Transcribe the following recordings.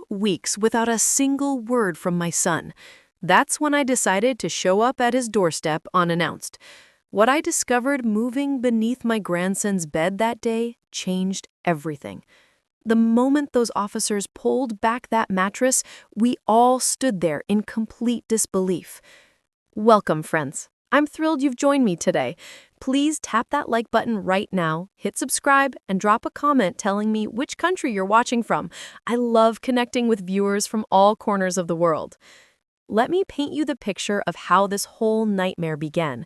weeks without a single word from my son. That's when I decided to show up at his doorstep unannounced. What I discovered moving beneath my grandson's bed that day changed everything. The moment those officers pulled back that mattress, we all stood there in complete disbelief. Welcome, friends. I'm thrilled you've joined me today. Please tap that like button right now, hit subscribe, and drop a comment telling me which country you're watching from. I love connecting with viewers from all corners of the world. Let me paint you the picture of how this whole nightmare began.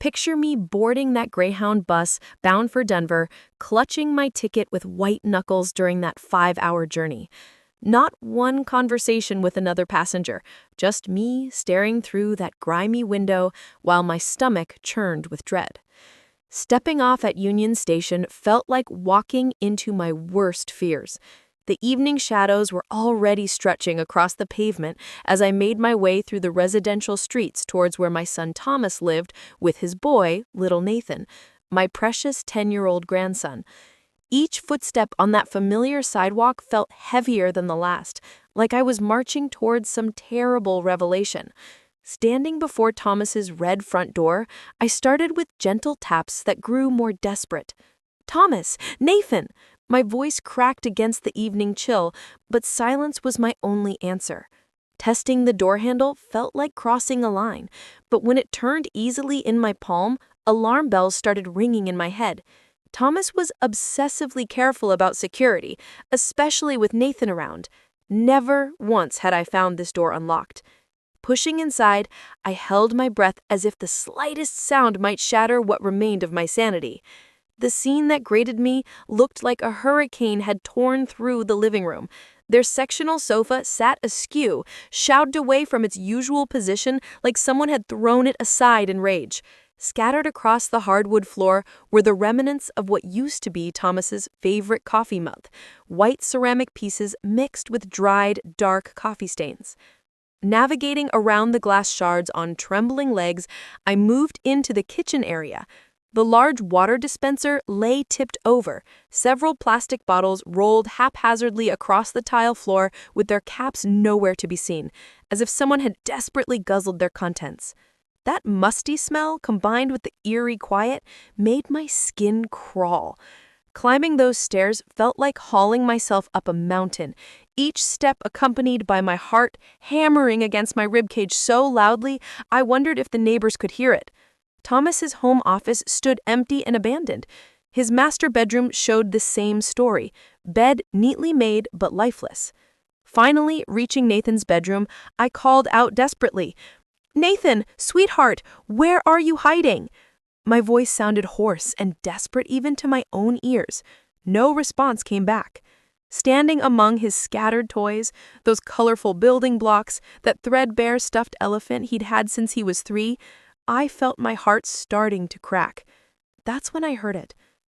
Picture me boarding that Greyhound bus bound for Denver, clutching my ticket with white knuckles during that 5-hour journey. Not one conversation with another passenger, just me staring through that grimy window while my stomach churned with dread. Stepping off at Union Station felt like walking into my worst fears. The evening shadows were already stretching across the pavement as I made my way through the residential streets towards where my son Thomas lived with his boy, little Nathan, my precious 10-year-old grandson. Each footstep on that familiar sidewalk felt heavier than the last, like I was marching towards some terrible revelation. Standing before Thomas's red front door, I started with gentle taps that grew more desperate. "Thomas! Nathan!" My voice cracked against the evening chill, but silence was my only answer. Testing the door handle felt like crossing a line, but when it turned easily in my palm, alarm bells started ringing in my head. Thomas was obsessively careful about security, especially with Nathan around. Never once had I found this door unlocked. Pushing inside, I held my breath as if the slightest sound might shatter what remained of my sanity. The scene that greeted me looked like a hurricane had torn through the living room. Their sectional sofa sat askew, shoved away from its usual position like someone had thrown it aside in rage. Scattered across the hardwood floor were the remnants of what used to be Thomas's favorite coffee mug, white ceramic pieces mixed with dried, dark coffee stains. Navigating around the glass shards on trembling legs, I moved into the kitchen area. The large water dispenser lay tipped over, several plastic bottles rolled haphazardly across the tile floor with their caps nowhere to be seen, as if someone had desperately guzzled their contents. That musty smell, combined with the eerie quiet, made my skin crawl. Climbing those stairs felt like hauling myself up a mountain, each step accompanied by my heart hammering against my ribcage so loudly I wondered if the neighbors could hear it. Thomas's home office stood empty and abandoned. His master bedroom showed the same story, bed neatly made but lifeless. Finally, reaching Nathan's bedroom, I called out desperately, "Nathan, sweetheart, where are you hiding?" My voice sounded hoarse and desperate even to my own ears. No response came back. Standing among his scattered toys, those colorful building blocks, that threadbare stuffed elephant he'd had since he was 3, I felt my heart starting to crack. That's when I heard it,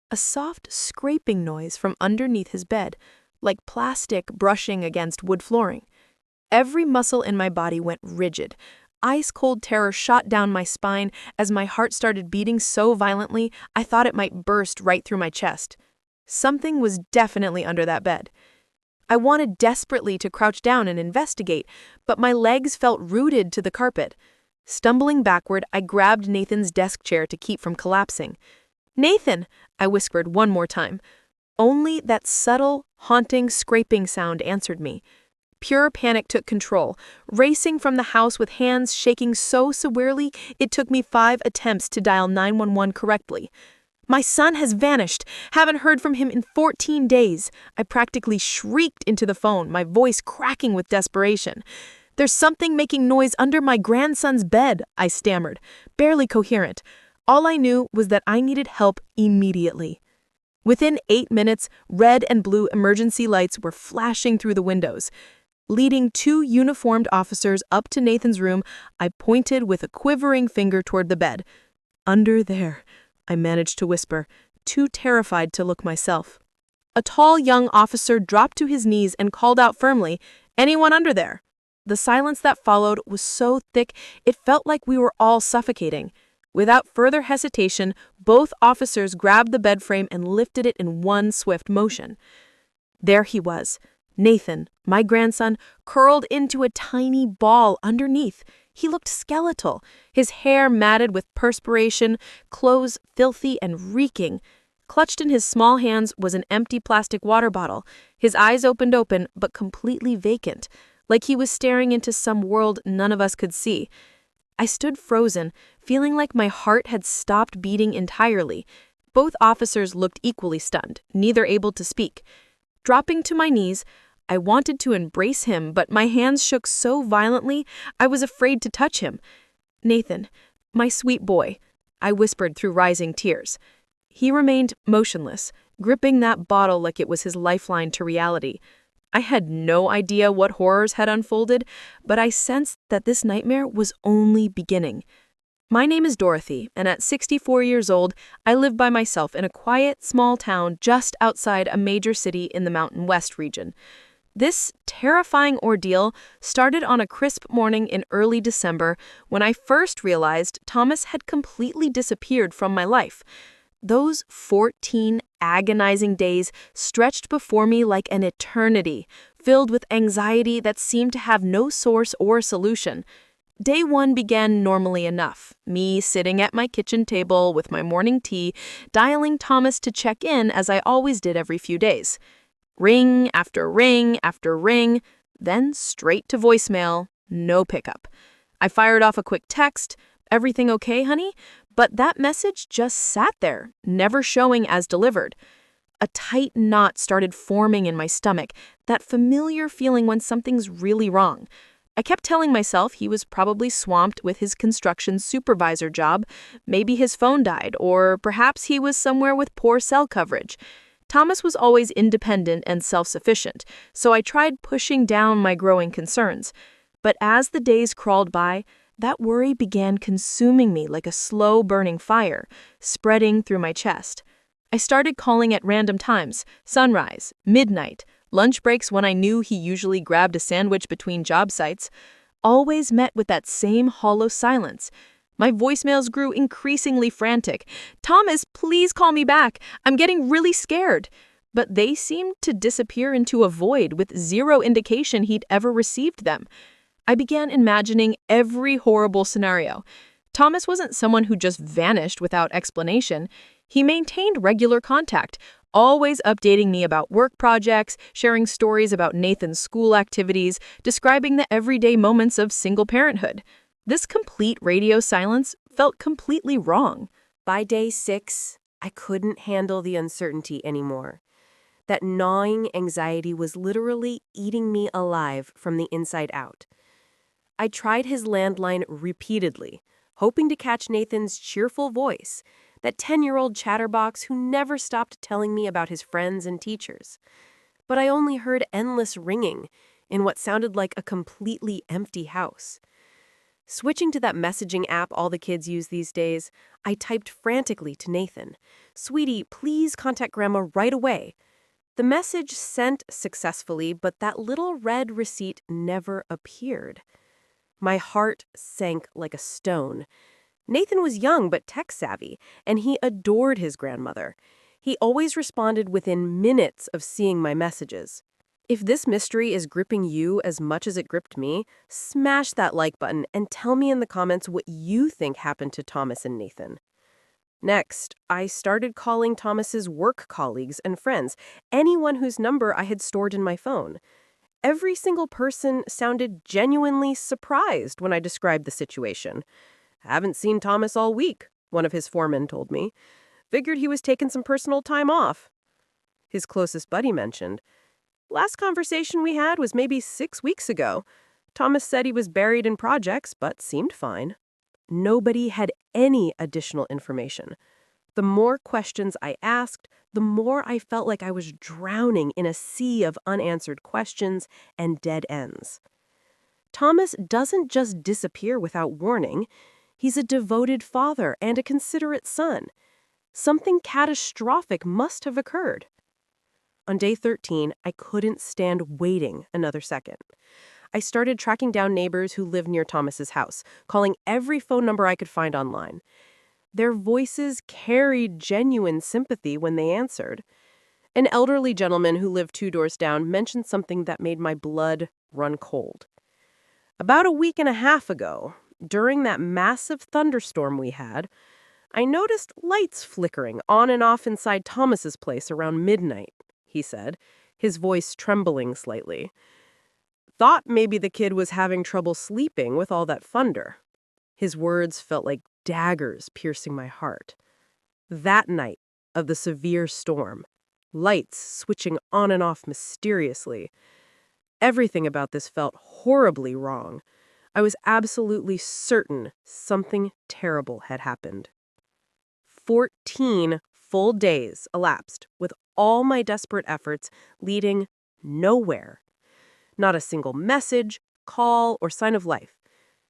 a soft scraping noise from underneath his bed, like plastic brushing against wood flooring. Every muscle in my body went rigid. Ice-cold terror shot down my spine as my heart started beating so violently I thought it might burst right through my chest. Something was definitely under that bed. I wanted desperately to crouch down and investigate, but my legs felt rooted to the carpet. Stumbling backward, I grabbed Nathan's desk chair to keep from collapsing. "Nathan!" I whispered one more time. Only that subtle, haunting, scraping sound answered me. Pure panic took control, racing from the house with hands shaking so severely it took me 5 attempts to dial 911 correctly. "My son has vanished. Haven't heard from him in 14 days. I practically shrieked into the phone, my voice cracking with desperation. "There's something making noise under my grandson's bed," I stammered, barely coherent. All I knew was that I needed help immediately. Within 8 minutes, red and blue emergency lights were flashing through the windows. Leading 2 uniformed officers up to Nathan's room, I pointed with a quivering finger toward the bed. "Under there," I managed to whisper, too terrified to look myself. A tall young officer dropped to his knees and called out firmly, "Anyone under there?" The silence that followed was so thick it felt like we were all suffocating. Without further hesitation, both officers grabbed the bed frame and lifted it in one swift motion. There he was, Nathan, my grandson, curled into a tiny ball underneath. He looked skeletal, his hair matted with perspiration, clothes filthy and reeking. Clutched in his small hands was an empty plastic water bottle, his eyes open, but completely vacant, like he was staring into some world none of us could see. I stood frozen, feeling like my heart had stopped beating entirely. Both officers looked equally stunned, neither able to speak. Dropping to my knees, I wanted to embrace him, but my hands shook so violently I was afraid to touch him. "Nathan, my sweet boy," I whispered through rising tears. He remained motionless, gripping that bottle like it was his lifeline to reality. I had no idea what horrors had unfolded, but I sensed that this nightmare was only beginning. My name is Dorothy, and at 64 years old, I live by myself in a quiet, small town just outside a major city in the Mountain West region. This terrifying ordeal started on a crisp morning in early December when I first realized Thomas had completely disappeared from my life. Those 14 agonizing days stretched before me like an eternity, filled with anxiety that seemed to have no source or solution. Day one began normally enough, me sitting at my kitchen table with my morning tea, dialing Thomas to check in as I always did every few days. Ring after ring after ring, then straight to voicemail, no pickup. I fired off a quick text, "Everything okay, honey?" But that message just sat there, never showing as delivered. A tight knot started forming in my stomach, that familiar feeling when something's really wrong. I kept telling myself he was probably swamped with his construction supervisor job, maybe his phone died, or perhaps he was somewhere with poor cell coverage. Thomas was always independent and self-sufficient, so I tried pushing down my growing concerns. But as the days crawled by, that worry began consuming me like a slow-burning fire, spreading through my chest. I started calling at random times, sunrise, midnight, lunch breaks when I knew he usually grabbed a sandwich between job sites, always met with that same hollow silence. My voicemails grew increasingly frantic. "Thomas, please call me back. I'm getting really scared." But they seemed to disappear into a void with zero indication he'd ever received them. I began imagining every horrible scenario. Thomas wasn't someone who just vanished without explanation. He maintained regular contact, always updating me about work projects, sharing stories about Nathan's school activities, describing the everyday moments of single parenthood. This complete radio silence felt completely wrong. By day 6, I couldn't handle the uncertainty anymore. That gnawing anxiety was literally eating me alive from the inside out. I tried his landline repeatedly, hoping to catch Nathan's cheerful voice, that 10-year-old chatterbox who never stopped telling me about his friends and teachers. But I only heard endless ringing in what sounded like a completely empty house. Switching to that messaging app all the kids use these days, I typed frantically to Nathan, "Sweetie, please contact Grandma right away." The message sent successfully, but that little red receipt never appeared. My heart sank like a stone. Nathan was young but tech-savvy, and he adored his grandmother. He always responded within minutes of seeing my messages. If this mystery is gripping you as much as it gripped me, smash that like button and tell me in the comments what you think happened to Thomas and Nathan. Next, I started calling Thomas's work colleagues and friends, anyone whose number I had stored in my phone. Every single person sounded genuinely surprised when I described the situation. "Haven't seen Thomas all week," one of his foremen told me. "Figured he was taking some personal time off." His closest buddy mentioned, "Last conversation we had was maybe 6 weeks ago. Thomas said he was buried in projects, but seemed fine." Nobody had any additional information. The more questions I asked, the more I felt like I was drowning in a sea of unanswered questions and dead ends. Thomas doesn't just disappear without warning. He's a devoted father and a considerate son. Something catastrophic must have occurred. On day 13, I couldn't stand waiting another second. I started tracking down neighbors who lived near Thomas's house, calling every phone number I could find online. Their voices carried genuine sympathy when they answered. An elderly gentleman who lived 2 doors down mentioned something that made my blood run cold. About a week and a half ago, during that massive thunderstorm we had, I noticed lights flickering on and off inside Thomas's place around midnight, he said, his voice trembling slightly. Thought maybe the kid was having trouble sleeping with all that thunder. His words felt like daggers piercing my heart. That night of the severe storm, lights switching on and off mysteriously. Everything about this felt horribly wrong. I was absolutely certain something terrible had happened. 14 full days elapsed with all my desperate efforts leading nowhere. Not a single message, call, or sign of life.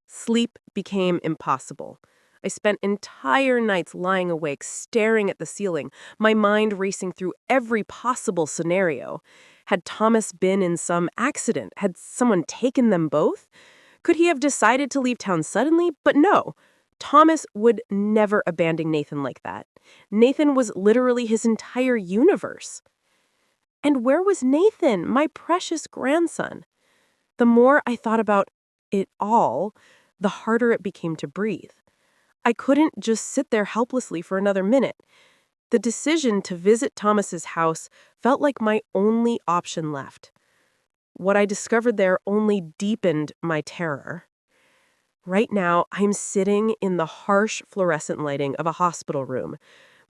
Sleep became impossible. I spent entire nights lying awake, staring at the ceiling, my mind racing through every possible scenario. Had Thomas been in some accident? Had someone taken them both? Could he have decided to leave town suddenly? But no. Thomas would never abandon Nathan like that. Nathan was literally his entire universe. And where was Nathan, my precious grandson? The more I thought about it all, the harder it became to breathe. I couldn't just sit there helplessly for another minute. The decision to visit Thomas's house felt like my only option left. What I discovered there only deepened my terror. Right now, I'm sitting in the harsh fluorescent lighting of a hospital room,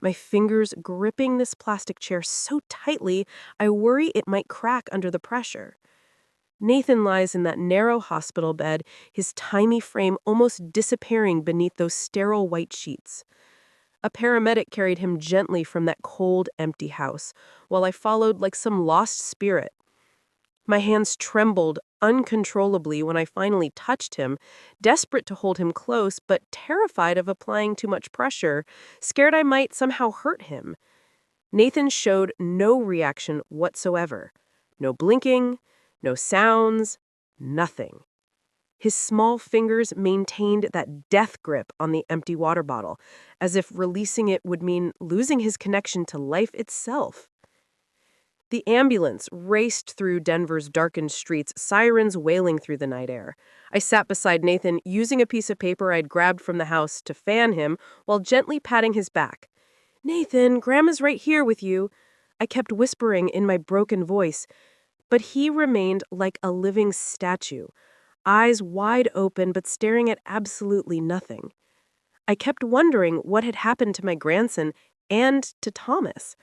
my fingers gripping this plastic chair so tightly I worry it might crack under the pressure. Nathan lies in that narrow hospital bed, his tiny frame almost disappearing beneath those sterile white sheets. A paramedic carried him gently from that cold, empty house, while I followed like some lost spirit. My hands trembled uncontrollably when I finally touched him, desperate to hold him close, but terrified of applying too much pressure, scared I might somehow hurt him. Nathan showed no reaction whatsoever. No blinking, no sounds, nothing. His small fingers maintained that death grip on the empty water bottle, as if releasing it would mean losing his connection to life itself. The ambulance raced through Denver's darkened streets, sirens wailing through the night air. I sat beside Nathan, using a piece of paper I'd grabbed from the house to fan him while gently patting his back. "Nathan, Grandma's right here with you," I kept whispering in my broken voice, but he remained like a living statue, eyes wide open but staring at absolutely nothing. I kept wondering what had happened to my grandson and to Thomas.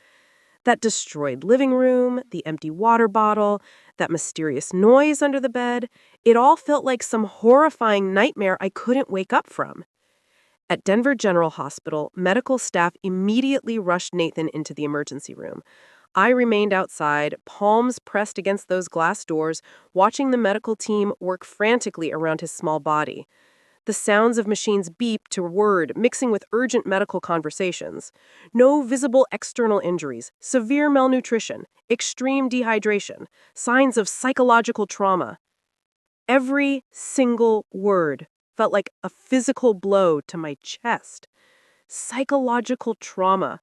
That destroyed living room, the empty water bottle, that mysterious noise under the bed, it all felt like some horrifying nightmare I couldn't wake up from. At Denver General Hospital, medical staff immediately rushed Nathan into the emergency room. I remained outside, palms pressed against those glass doors, watching the medical team work frantically around his small body. The sounds of machines beeped to word, mixing with urgent medical conversations. No visible external injuries, severe malnutrition, extreme dehydration, signs of psychological trauma. Every single word felt like a physical blow to my chest. Psychological trauma.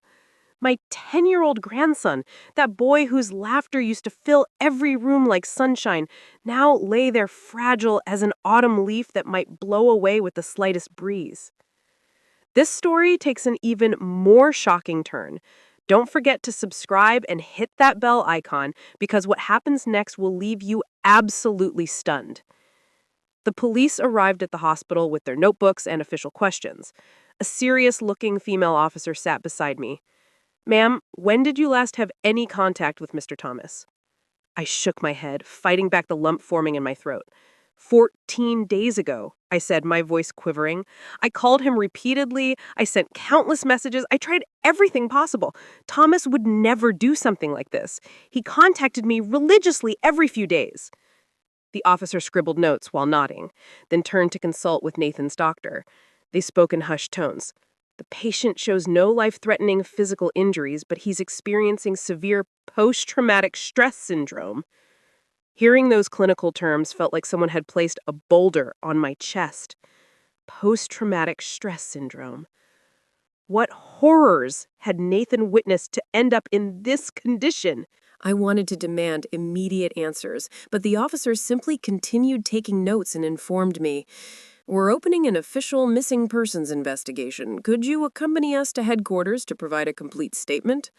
My 10-year-old grandson, that boy whose laughter used to fill every room like sunshine, now lay there fragile as an autumn leaf that might blow away with the slightest breeze. This story takes an even more shocking turn. Don't forget to subscribe and hit that bell icon because what happens next will leave you absolutely stunned. The police arrived at the hospital with their notebooks and official questions. A serious-looking female officer sat beside me. "Ma'am, when did you last have any contact with Mr. Thomas?" I shook my head, fighting back the lump forming in my throat. 14 days ago, I said, my voice quivering. I called him repeatedly. I sent countless messages. I tried everything possible. Thomas would never do something like this. He contacted me religiously every few days. The officer scribbled notes while nodding, then turned to consult with Nathan's doctor. They spoke in hushed tones. "The patient shows no life-threatening physical injuries, but he's experiencing severe post-traumatic stress syndrome." Hearing those clinical terms felt like someone had placed a boulder on my chest. Post-traumatic stress syndrome. What horrors had Nathan witnessed to end up in this condition? I wanted to demand immediate answers, but the officers simply continued taking notes and informed me. We're opening an official missing persons investigation. Could you accompany us to headquarters to provide a complete statement?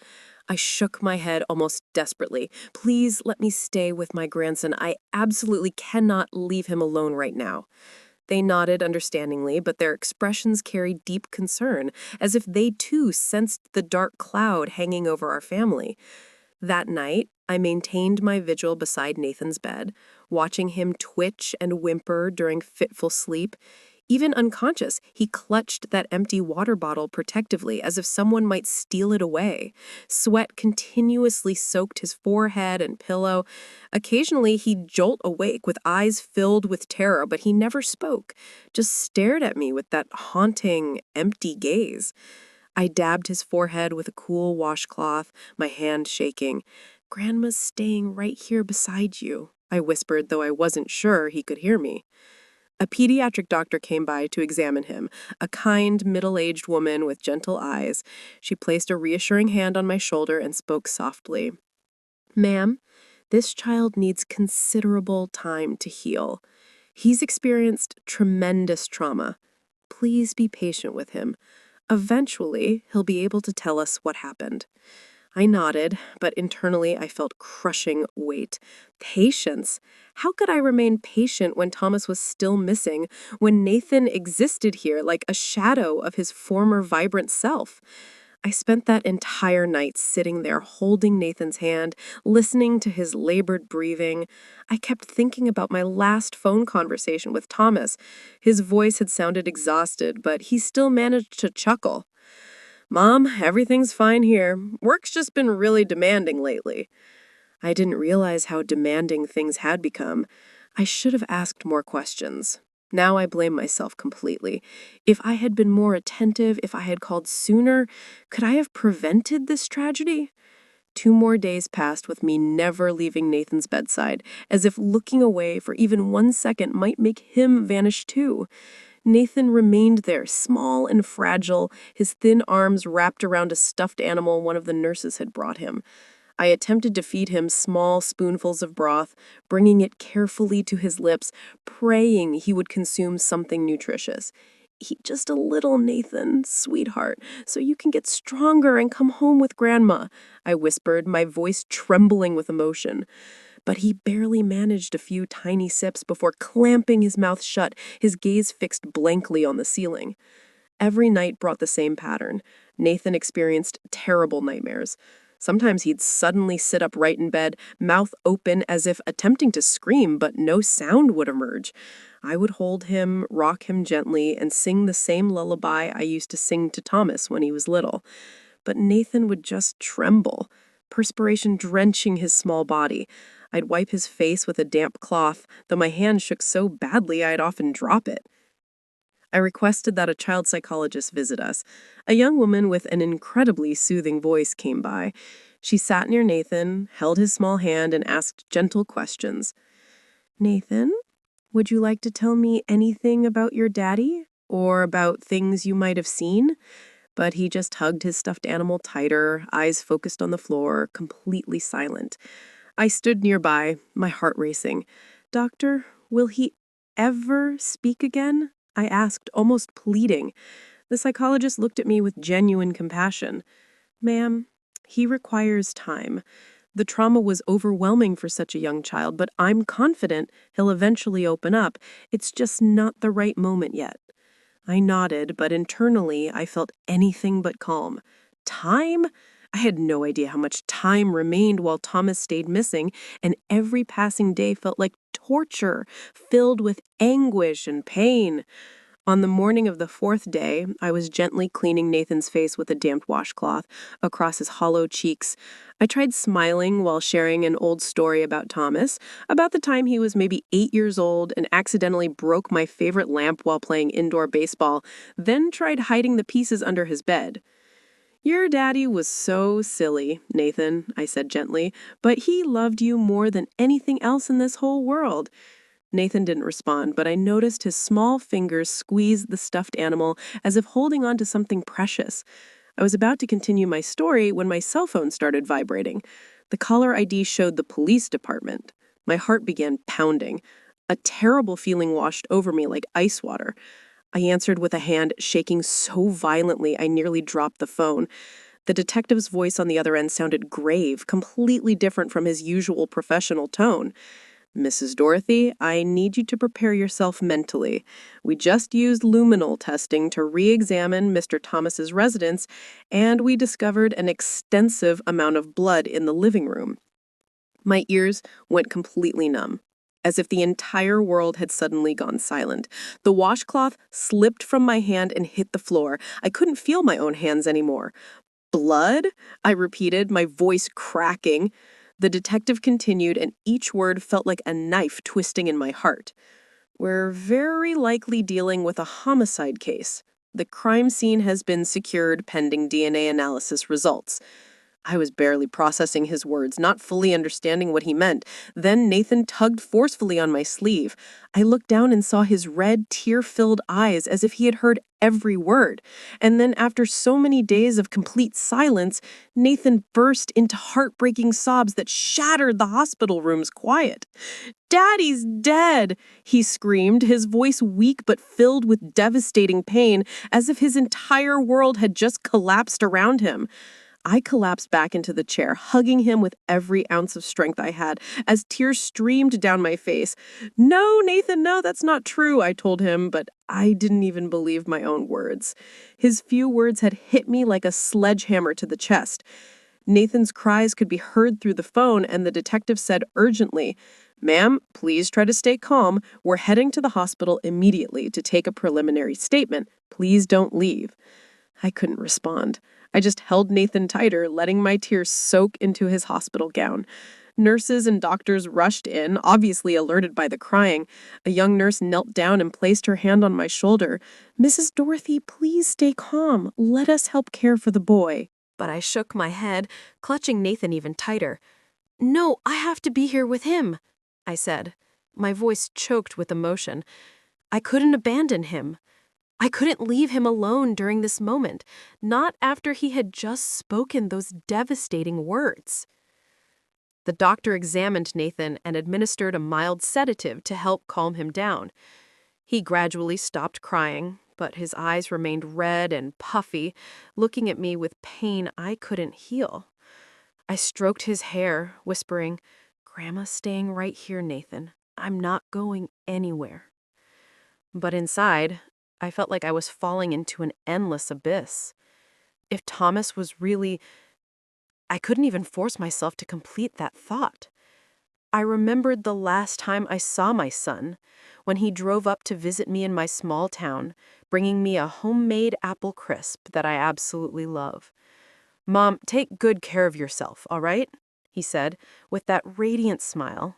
I shook my head almost desperately. Please let me stay with my grandson. I absolutely cannot leave him alone right now. They nodded understandingly, but their expressions carried deep concern, as if they too sensed the dark cloud hanging over our family. That night, I maintained my vigil beside Nathan's bed, watching him twitch and whimper during fitful sleep. Even unconscious, he clutched that empty water bottle protectively as if someone might steal it away. Sweat continuously soaked his forehead and pillow. Occasionally, he'd jolt awake with eyes filled with terror, but he never spoke, just stared at me with that haunting, empty gaze. I dabbed his forehead with a cool washcloth, my hand shaking. "Grandma's staying right here beside you," I whispered, though I wasn't sure he could hear me. A pediatric doctor came by to examine him, a kind, middle-aged woman with gentle eyes. She placed a reassuring hand on my shoulder and spoke softly. "Ma'am, this child needs considerable time to heal. He's experienced tremendous trauma. Please be patient with him. Eventually, he'll be able to tell us what happened." I nodded, but internally I felt crushing weight. Patience? How could I remain patient when Thomas was still missing, when Nathan existed here like a shadow of his former vibrant self? I spent that entire night sitting there holding Nathan's hand, listening to his labored breathing. I kept thinking about my last phone conversation with Thomas. His voice had sounded exhausted, but he still managed to chuckle. "Mom, everything's fine here. Work's just been really demanding lately." I didn't realize how demanding things had become. I should have asked more questions. Now I blame myself completely. If I had been more attentive, if I had called sooner, could I have prevented this tragedy? 2 more days passed with me never leaving Nathan's bedside, as if looking away for even 1 second might make him vanish too. Nathan remained there, small and fragile, his thin arms wrapped around a stuffed animal one of the nurses had brought him. I attempted to feed him small spoonfuls of broth, bringing it carefully to his lips, praying he would consume something nutritious. "Eat just a little, Nathan, sweetheart, so you can get stronger and come home with Grandma," I whispered, my voice trembling with emotion. But he barely managed a few tiny sips before clamping his mouth shut, his gaze fixed blankly on the ceiling. Every night brought the same pattern. Nathan experienced terrible nightmares. Sometimes he'd suddenly sit upright in bed, mouth open as if attempting to scream, but no sound would emerge. I would hold him, rock him gently, and sing the same lullaby I used to sing to Thomas when he was little. But Nathan would just tremble, perspiration drenching his small body. I'd wipe his face with a damp cloth, though my hand shook so badly I'd often drop it. I requested that a child psychologist visit us. A young woman with an incredibly soothing voice came by. She sat near Nathan, held his small hand, and asked gentle questions. "Nathan, would you like to tell me anything about your daddy? Or about things you might have seen?" But he just hugged his stuffed animal tighter, eyes focused on the floor, completely silent. I stood nearby, my heart racing. "Doctor, will he ever speak again?" I asked, almost pleading. The psychologist looked at me with genuine compassion. "Ma'am, he requires time. The trauma was overwhelming for such a young child, but I'm confident he'll eventually open up. It's just not the right moment yet." I nodded, but internally I felt anything but calm. Time? I had no idea how much time remained while Thomas stayed missing, and every passing day felt like torture, filled with anguish and pain. On the morning of the 4th day, I was gently cleaning Nathan's face with a damp washcloth across his hollow cheeks. I tried smiling while sharing an old story about Thomas, about the time he was maybe 8 years old and accidentally broke my favorite lamp while playing indoor baseball, then tried hiding the pieces under his bed. "Your daddy was so silly, Nathan," I said gently, "but he loved you more than anything else in this whole world. Nathan didn't respond, but I noticed his small fingers squeeze the stuffed animal as if holding on to something precious. I was about to continue my story when my cell phone started vibrating. The caller ID showed the police department. My heart began pounding. A terrible feeling washed over me like ice water. I answered with a hand shaking so violently I nearly dropped the phone. The detective's voice on the other end sounded grave, completely different from his usual professional tone. Mrs. Dorothy, I need you to prepare yourself mentally. We just used luminol testing to re-examine Mr. Thomas's residence, and we discovered an extensive amount of blood in the living room. My ears went completely numb, as if the entire world had suddenly gone silent. The washcloth slipped from my hand and hit the floor. I couldn't feel my own hands anymore. Blood? I repeated, my voice cracking. The detective continued, and each word felt like a knife twisting in my heart. We're very likely dealing with a homicide case. The crime scene has been secured pending DNA analysis results. I was barely processing his words, not fully understanding what he meant. Then Nathan tugged forcefully on my sleeve. I looked down and saw his red, tear-filled eyes as if he had heard every word. And then, after so many days of complete silence, Nathan burst into heartbreaking sobs that shattered the hospital room's quiet. "Daddy's dead!" he screamed, his voice weak but filled with devastating pain, as if his entire world had just collapsed around him. I collapsed back into the chair, hugging him with every ounce of strength I had, as tears streamed down my face. "No, Nathan, no, that's not true," I told him, but I didn't even believe my own words. His few words had hit me like a sledgehammer to the chest. Nathan's cries could be heard through the phone, and the detective said urgently, "Ma'am, please try to stay calm. We're heading to the hospital immediately to take a preliminary statement. Please don't leave." I couldn't respond. I just held Nathan tighter, letting my tears soak into his hospital gown. Nurses and doctors rushed in, obviously alerted by the crying. A young nurse knelt down and placed her hand on my shoulder. "Mrs. Dorothy, please stay calm. Let us help care for the boy." But I shook my head, clutching Nathan even tighter. "No, I have to be here with him," I said, my voice choked with emotion. I couldn't abandon him. I couldn't leave him alone during this moment, not after he had just spoken those devastating words. The doctor examined Nathan and administered a mild sedative to help calm him down. He gradually stopped crying, but his eyes remained red and puffy, looking at me with pain I couldn't heal. I stroked his hair, whispering, "Grandma's staying right here, Nathan. I'm not going anywhere." But inside, I felt like I was falling into an endless abyss. If Thomas was really... I couldn't even force myself to complete that thought. I remembered the last time I saw my son, when he drove up to visit me in my small town, bringing me a homemade apple crisp that I absolutely love. "Mom, take good care of yourself, all right?" he said, with that radiant smile.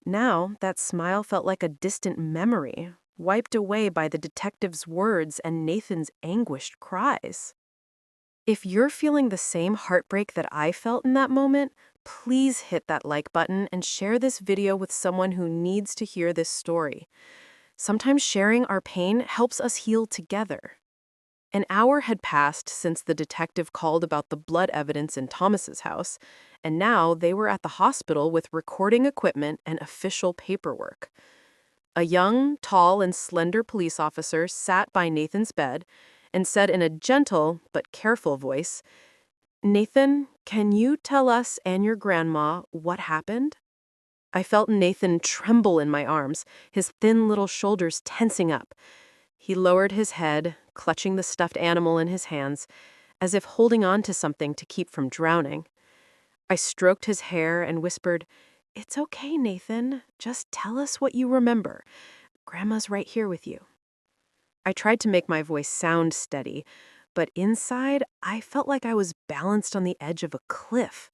Now, that smile felt like a distant memory, wiped away by the detective's words and Nathan's anguished cries. If you're feeling the same heartbreak that I felt in that moment, please hit that like button and share this video with someone who needs to hear this story. Sometimes sharing our pain helps us heal together. An hour had passed since the detective called about the blood evidence in Thomas's house, and now they were at the hospital with recording equipment and official paperwork. A young, tall, and slender police officer sat by Nathan's bed and said in a gentle but careful voice, "Nathan, can you tell us and your grandma what happened?" I felt Nathan tremble in my arms, his thin little shoulders tensing up. He lowered his head, clutching the stuffed animal in his hands, as if holding on to something to keep from drowning. I stroked his hair and whispered, "It's okay, Nathan. Just tell us what you remember. Grandma's right here with you." I tried to make my voice sound steady, but inside, I felt like I was balanced on the edge of a cliff.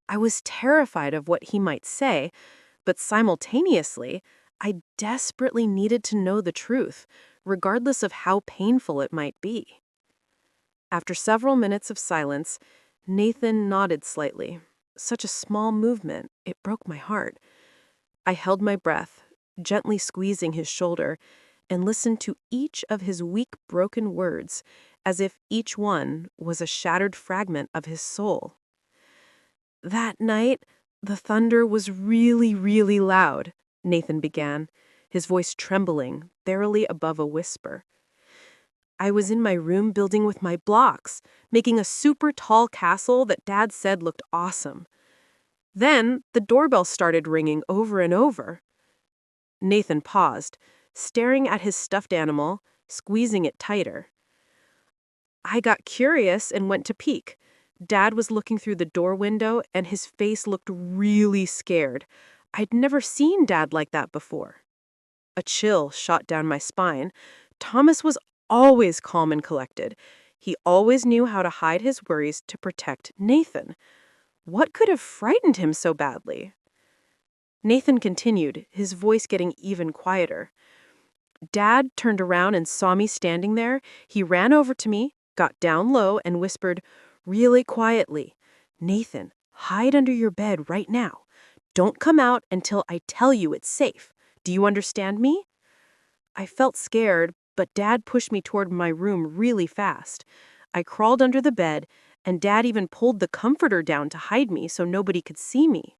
I was terrified of what he might say, but simultaneously, I desperately needed to know the truth, regardless of how painful it might be. After several minutes of silence, Nathan nodded slightly. Such a small movement, it broke my heart. I held my breath, gently squeezing his shoulder, and listened to each of his weak, broken words as if each one was a shattered fragment of his soul. "That night, the thunder was really, really loud," Nathan began, his voice trembling, barely above a whisper. "I was in my room building with my blocks, making a super tall castle that Dad said looked awesome. Then the doorbell started ringing over and over." Nathan paused, staring at his stuffed animal, squeezing it tighter. "I got curious and went to peek. Dad was looking through the door window, and his face looked really scared. I'd never seen Dad like that before." A chill shot down my spine. Thomas was always calm and collected. He always knew how to hide his worries to protect Nathan. What could have frightened him so badly? Nathan continued, his voice getting even quieter. "Dad turned around and saw me standing there. He ran over to me, got down low, and whispered really quietly, 'Nathan, hide under your bed right now. Don't come out until I tell you it's safe. Do you understand me?' I felt scared, but Dad pushed me toward my room really fast. I crawled under the bed, and Dad even pulled the comforter down to hide me so nobody could see me."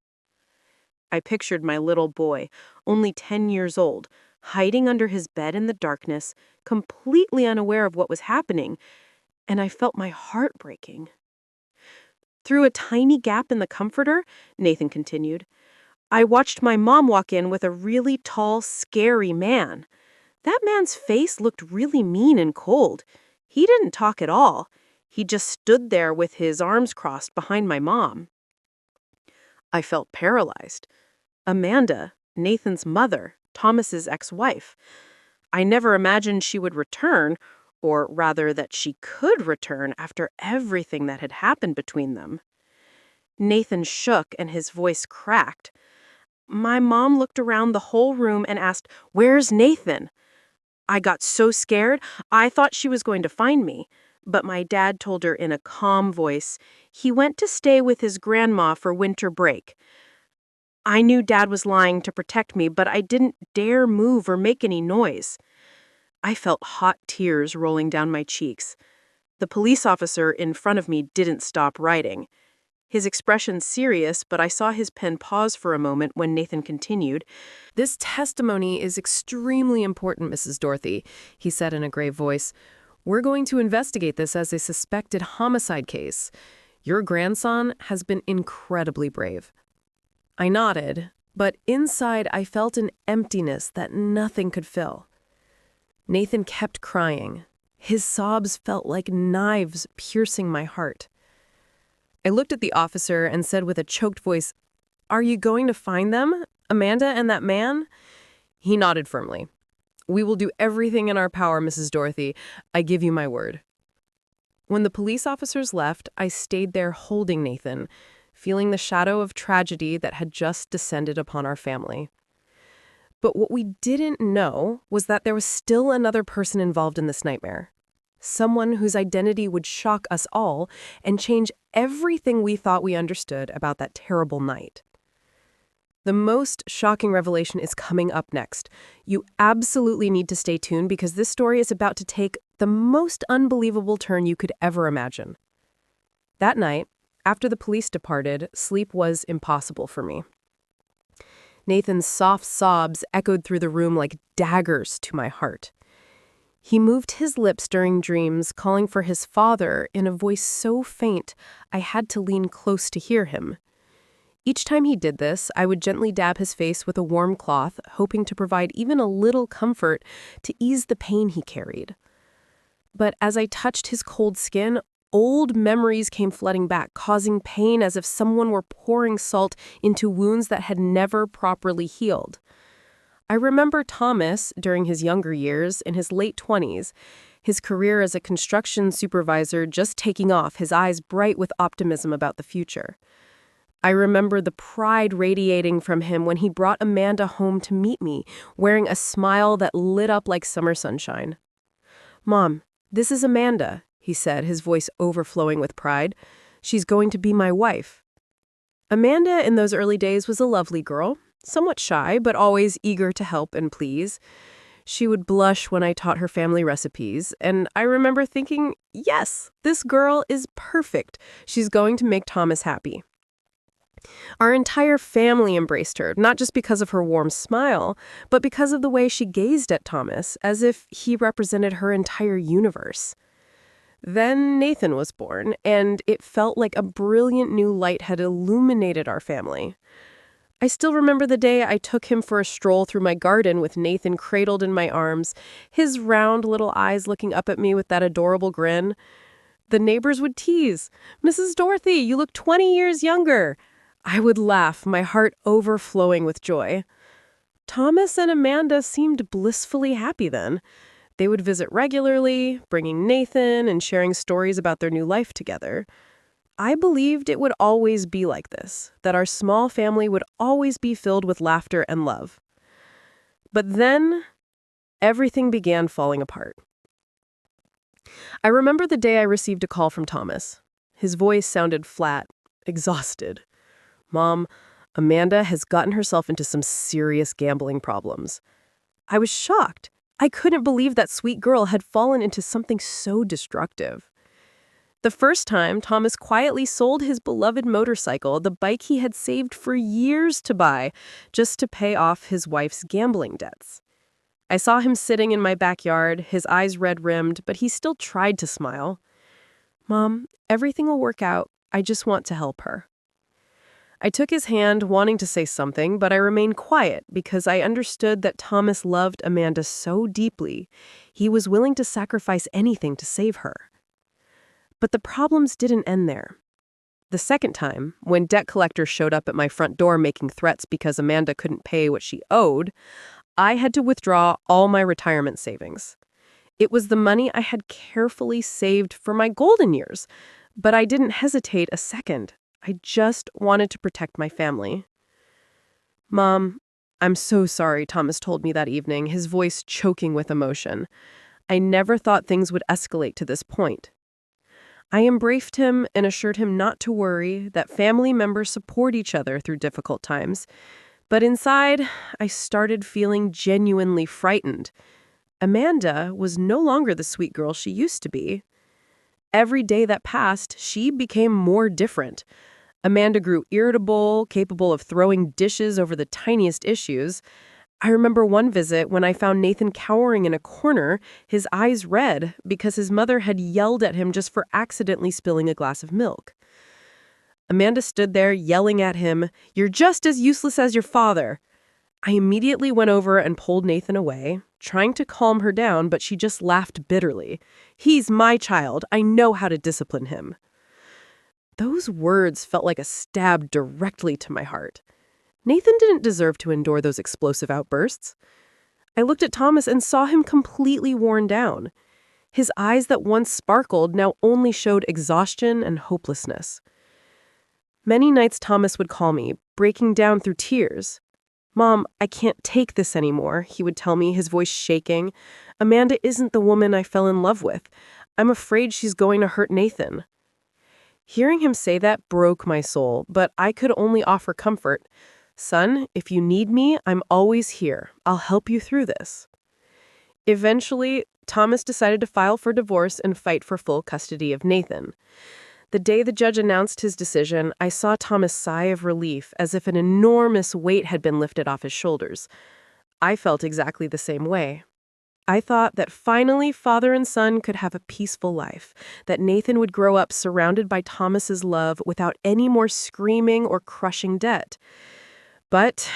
I pictured my little boy, only 10 years old, hiding under his bed in the darkness, completely unaware of what was happening, and I felt my heart breaking. "Through a tiny gap in the comforter," Nathan continued, "I watched my mom walk in with a really tall, scary man. That man's face looked really mean and cold. He didn't talk at all. He just stood there with his arms crossed behind my mom." I felt paralyzed. Amanda, Nathan's mother, Thomas's ex-wife. I never imagined she would return, or rather that she could return after everything that had happened between them. Nathan shook and his voice cracked. "My mom looked around the whole room and asked, 'Where's Nathan?' I got so scared, I thought she was going to find me. But my dad told her in a calm voice, he went to stay with his grandma for winter break. I knew Dad was lying to protect me, but I didn't dare move or make any noise." I felt hot tears rolling down my cheeks. The police officer in front of me didn't stop writing. His expression serious, but I saw his pen pause for a moment when Nathan continued. "This testimony is extremely important, Mrs. Dorothy," he said in a grave voice. "We're going to investigate this as a suspected homicide case. Your grandson has been incredibly brave." I nodded, but inside I felt an emptiness that nothing could fill. Nathan kept crying. His sobs felt like knives piercing my heart. I looked at the officer and said with a choked voice, "Are you going to find them, Amanda and that man?" He nodded firmly. "We will do everything in our power, Mrs. Dorothy. I give you my word." When the police officers left, I stayed there holding Nathan, feeling the shadow of tragedy that had just descended upon our family. But what we didn't know was that there was still another person involved in this nightmare. Someone whose identity would shock us all and change everything we thought we understood about that terrible night. The most shocking revelation is coming up next. You absolutely need to stay tuned because this story is about to take the most unbelievable turn you could ever imagine. That night, after the police departed, sleep was impossible for me. Nathan's soft sobs echoed through the room like daggers to my heart. He moved his lips during dreams, calling for his father in a voice so faint I had to lean close to hear him. Each time he did this, I would gently dab his face with a warm cloth, hoping to provide even a little comfort to ease the pain he carried. But as I touched his cold skin, old memories came flooding back, causing pain as if someone were pouring salt into wounds that had never properly healed. I remember Thomas, during his younger years, in his late 20s, his career as a construction supervisor just taking off, his eyes bright with optimism about the future. I remember the pride radiating from him when he brought Amanda home to meet me, wearing a smile that lit up like summer sunshine. "Mom, this is Amanda," he said, his voice overflowing with pride. "She's going to be my wife." Amanda in those early days was a lovely girl. somewhat shy, but always eager to help and please. She would blush when I taught her family recipes, and I remember thinking, yes, this girl is perfect. She's going to make Thomas happy. Our entire family embraced her, not just because of her warm smile, but because of the way she gazed at Thomas, as if he represented her entire universe. Then Nathan was born, and it felt like a brilliant new light had illuminated our family. I still remember the day I took him for a stroll through my garden with Nathan cradled in my arms, his round little eyes looking up at me with that adorable grin. The neighbors would tease, "Mrs. Dorothy, you look 20 years younger." I would laugh, my heart overflowing with joy. Thomas and Amanda seemed blissfully happy then. They would visit regularly, bringing Nathan and sharing stories about their new life together. I believed it would always be like this, that our small family would always be filled with laughter and love. But then, everything began falling apart. I remember the day I received a call from Thomas. His voice sounded flat, exhausted. "Mom, Amanda has gotten herself into some serious gambling problems." I was shocked. I couldn't believe that sweet girl had fallen into something so destructive. The first time, Thomas quietly sold his beloved motorcycle, the bike he had saved for years to buy, just to pay off his wife's gambling debts. I saw him sitting in my backyard, his eyes red-rimmed, but he still tried to smile. "Mom, everything will work out. I just want to help her." I took his hand, wanting to say something, but I remained quiet because I understood that Thomas loved Amanda so deeply, he was willing to sacrifice anything to save her. But the problems didn't end there. The second time, when debt collectors showed up at my front door making threats because Amanda couldn't pay what she owed, I had to withdraw all my retirement savings. It was the money I had carefully saved for my golden years, but I didn't hesitate a second. I just wanted to protect my family. "Mom, I'm so sorry," Thomas told me that evening, his voice choking with emotion. I never thought things would escalate to this point. I embraced him and assured him not to worry, that family members support each other through difficult times. But inside, I started feeling genuinely frightened. Amanda was no longer the sweet girl she used to be. Every day that passed, she became more different. Amanda grew irritable, capable of throwing dishes over the tiniest issues. I remember one visit when I found Nathan cowering in a corner, his eyes red, because his mother had yelled at him just for accidentally spilling a glass of milk. Amanda stood there yelling at him, "You're just as useless as your father." I immediately went over and pulled Nathan away, trying to calm her down, but she just laughed bitterly. "He's my child. I know how to discipline him." Those words felt like a stab directly to my heart. Nathan didn't deserve to endure those explosive outbursts. I looked at Thomas and saw him completely worn down. His eyes that once sparkled now only showed exhaustion and hopelessness. Many nights Thomas would call me, breaking down through tears. "Mom, I can't take this anymore," he would tell me, his voice shaking. "Amanda isn't the woman I fell in love with. I'm afraid she's going to hurt Nathan." Hearing him say that broke my soul, but I could only offer comfort. "Son, if you need me, I'm always here. I'll help you through this." Eventually, Thomas decided to file for divorce and fight for full custody of Nathan. The day the judge announced his decision, I saw Thomas sigh of relief, as if an enormous weight had been lifted off his shoulders. I felt exactly the same way. I thought that finally father and son could have a peaceful life, that Nathan would grow up surrounded by Thomas's love without any more screaming or crushing debt. But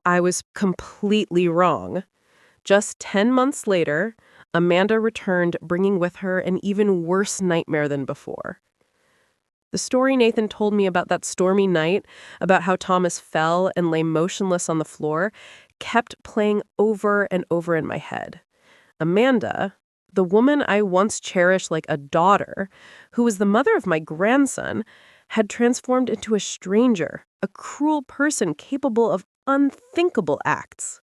I was completely wrong. Just 10 months later, Amanda returned, bringing with her an even worse nightmare than before. The story Nathan told me about that stormy night, about how Thomas fell and lay motionless on the floor, kept playing over and over in my head. Amanda, the woman I once cherished like a daughter, who was the mother of my grandson, had transformed into a stranger, a cruel person capable of unthinkable acts.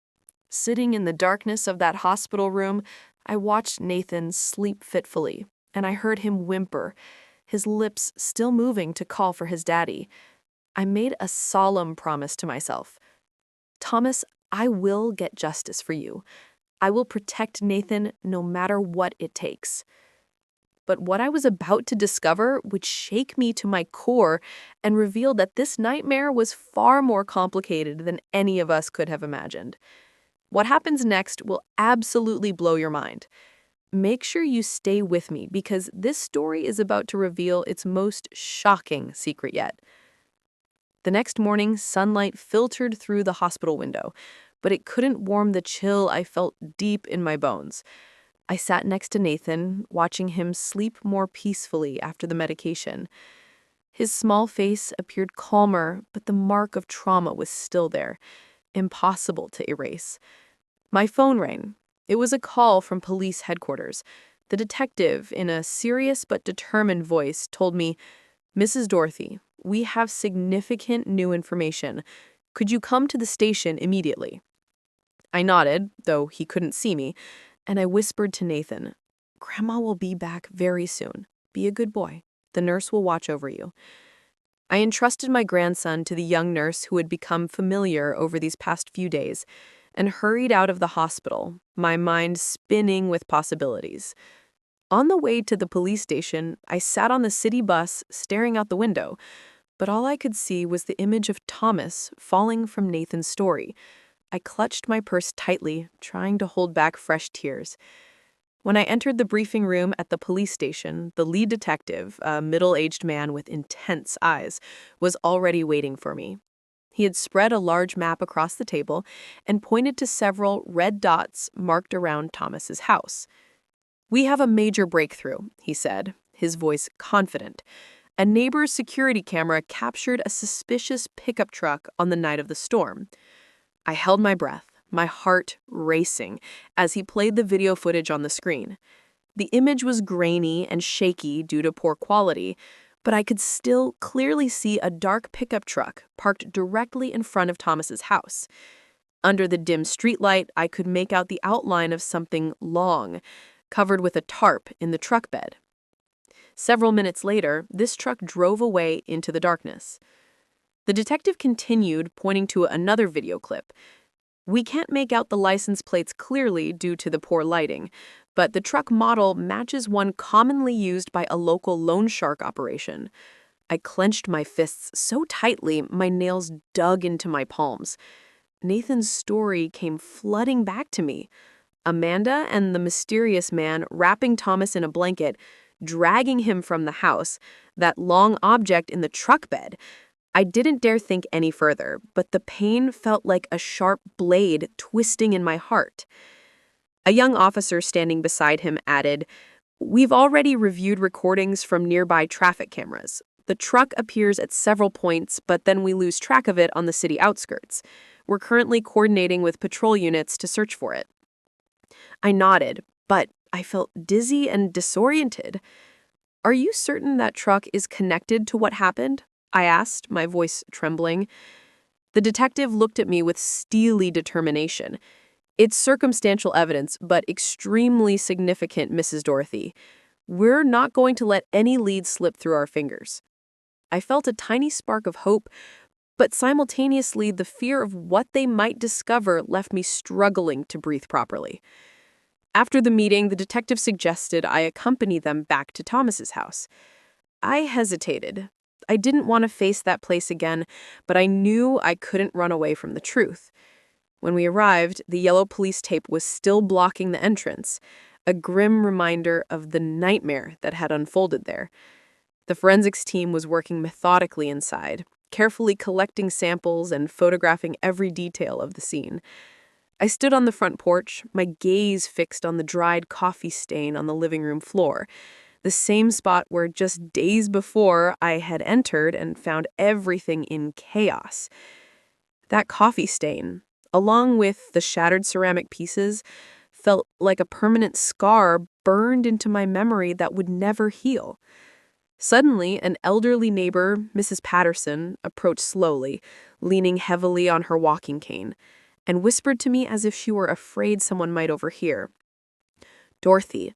Sitting in the darkness of that hospital room, I watched Nathan sleep fitfully, and I heard him whimper, his lips still moving to call for his daddy. I made a solemn promise to myself. Thomas, I will get justice for you. I will protect Nathan no matter what it takes. But what I was about to discover would shake me to my core and reveal that this nightmare was far more complicated than any of us could have imagined. What happens next will absolutely blow your mind. Make sure you stay with me because this story is about to reveal its most shocking secret yet. The next morning, sunlight filtered through the hospital window, but it couldn't warm the chill I felt deep in my bones. I sat next to Nathan, watching him sleep more peacefully after the medication. His small face appeared calmer, but the mark of trauma was still there, impossible to erase. My phone rang. It was a call from police headquarters. The detective, in a serious but determined voice, told me, "Mrs. Dorothy, we have significant new information. Could you come to the station immediately?" I nodded, though he couldn't see me, and I whispered to Nathan, "Grandma will be back very soon. Be a good boy. The nurse will watch over you." I entrusted my grandson to the young nurse who had become familiar over these past few days and hurried out of the hospital, my mind spinning with possibilities. On the way to the police station, I sat on the city bus staring out the window, but all I could see was the image of Thomas falling from Nathan's story. I clutched my purse tightly, trying to hold back fresh tears. When I entered the briefing room at the police station, the lead detective, a middle-aged man with intense eyes, was already waiting for me. He had spread a large map across the table and pointed to several red dots marked around Thomas's house. "We have a major breakthrough," he said, his voice confident. A neighbor's security camera captured a suspicious pickup truck on the night of the storm. I held my breath, my heart racing, as he played the video footage on the screen. The image was grainy and shaky due to poor quality, but I could still clearly see a dark pickup truck parked directly in front of Thomas's house. Under the dim streetlight, I could make out the outline of something long, covered with a tarp in the truck bed. Several minutes later, this truck drove away into the darkness. The detective continued, pointing to another video clip. "We can't make out the license plates clearly due to the poor lighting, but the truck model matches one commonly used by a local loan shark operation." I clenched my fists so tightly my nails dug into my palms. Nathan's story came flooding back to me. Amanda and the mysterious man wrapping Thomas in a blanket, dragging him from the house, that long object in the truck bed. I didn't dare think any further, but the pain felt like a sharp blade twisting in my heart. A young officer standing beside him added, "We've already reviewed recordings from nearby traffic cameras. The truck appears at several points, but then we lose track of it on the city outskirts. We're currently coordinating with patrol units to search for it." I nodded, but I felt dizzy and disoriented. "Are you certain that truck is connected to what happened?" I asked, my voice trembling. The detective looked at me with steely determination. "It's circumstantial evidence, but extremely significant, Mrs. Dorothy. We're not going to let any leads slip through our fingers." I felt a tiny spark of hope, but simultaneously the fear of what they might discover left me struggling to breathe properly. After the meeting, the detective suggested I accompany them back to Thomas's house. I hesitated. I didn't want to face that place again, but I knew I couldn't run away from the truth. When we arrived, the yellow police tape was still blocking the entrance, a grim reminder of the nightmare that had unfolded there. The forensics team was working methodically inside, carefully collecting samples and photographing every detail of the scene. I stood on the front porch, my gaze fixed on the dried coffee stain on the living room floor, the same spot where just days before I had entered and found everything in chaos. That coffee stain, along with the shattered ceramic pieces, felt like a permanent scar burned into my memory that would never heal. Suddenly, an elderly neighbor, Mrs. Patterson, approached slowly, leaning heavily on her walking cane, and whispered to me as if she were afraid someone might overhear. "Dorothy,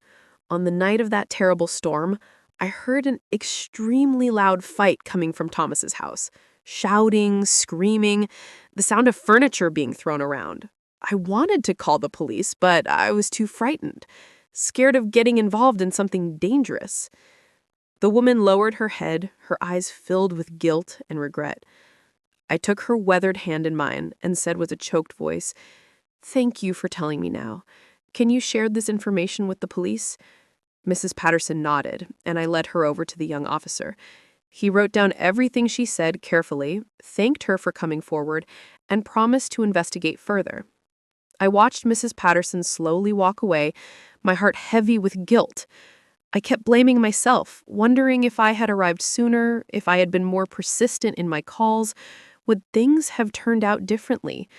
on the night of that terrible storm, I heard an extremely loud fight coming from Thomas's house. shouting, screaming, the sound of furniture being thrown around. I wanted to call the police, but I was too frightened, scared of getting involved in something dangerous. The woman lowered her head, her eyes filled with guilt and regret. I took her weathered hand in mine and said with a choked voice, "Thank you for telling me now. Can you share this information with the police?" Mrs. Patterson nodded, and I led her over to the young officer. He wrote down everything she said carefully, thanked her for coming forward, and promised to investigate further. I watched Mrs. Patterson slowly walk away, my heart heavy with guilt. I kept blaming myself, wondering if I had arrived sooner, if I had been more persistent in my calls, would things have turned out differently?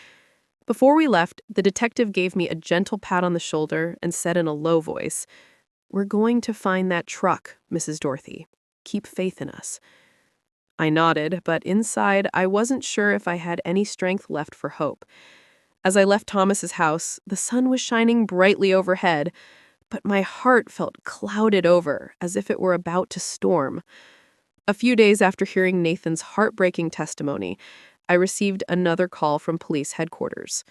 Before we left, the detective gave me a gentle pat on the shoulder and said in a low voice, "We're going to find that truck, Mrs. Dorothy. Keep faith in us." I nodded, but inside I wasn't sure if I had any strength left for hope. As I left Thomas's house, the sun was shining brightly overhead, but my heart felt clouded over, as if it were about to storm. A few days after hearing Nathan's heartbreaking testimony, I received another call from police headquarters.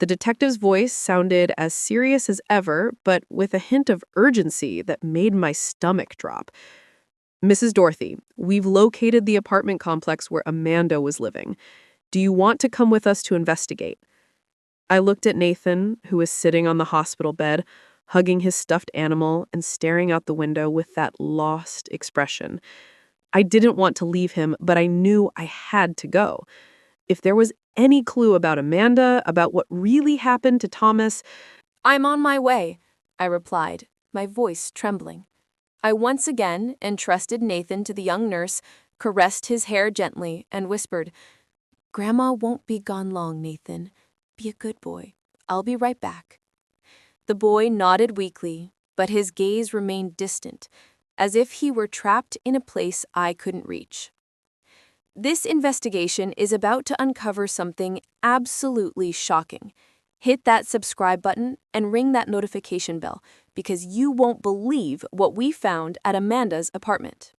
The detective's voice sounded as serious as ever, but with a hint of urgency that made my stomach drop. "Mrs. Dorothy, we've located the apartment complex where Amanda was living. Do you want to come with us to investigate?" I looked at Nathan, who was sitting on the hospital bed, hugging his stuffed animal and staring out the window with that lost expression. I didn't want to leave him, but I knew I had to go. If there was any clue about Amanda, about what really happened to Thomas— "I'm on my way," I replied, my voice trembling. I once again entrusted Nathan to the young nurse, caressed his hair gently, and whispered, "Grandma won't be gone long, Nathan. Be a good boy. I'll be right back." The boy nodded weakly, but his gaze remained distant, as if he were trapped in a place I couldn't reach. This investigation is about to uncover something absolutely shocking. Hit that subscribe button and ring that notification bell, because you won't believe what we found at Amanda's apartment.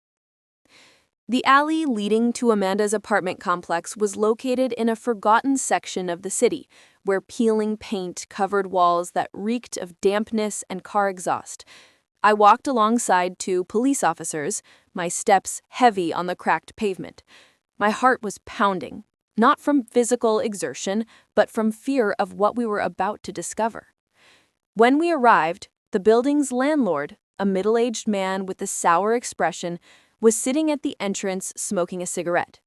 The alley leading to Amanda's apartment complex was located in a forgotten section of the city, where peeling paint covered walls that reeked of dampness and car exhaust. I walked alongside two police officers, my steps heavy on the cracked pavement. My heart was pounding, not from physical exertion, but from fear of what we were about to discover. When we arrived, the building's landlord, a middle-aged man with a sour expression, was sitting at the entrance smoking a cigarette.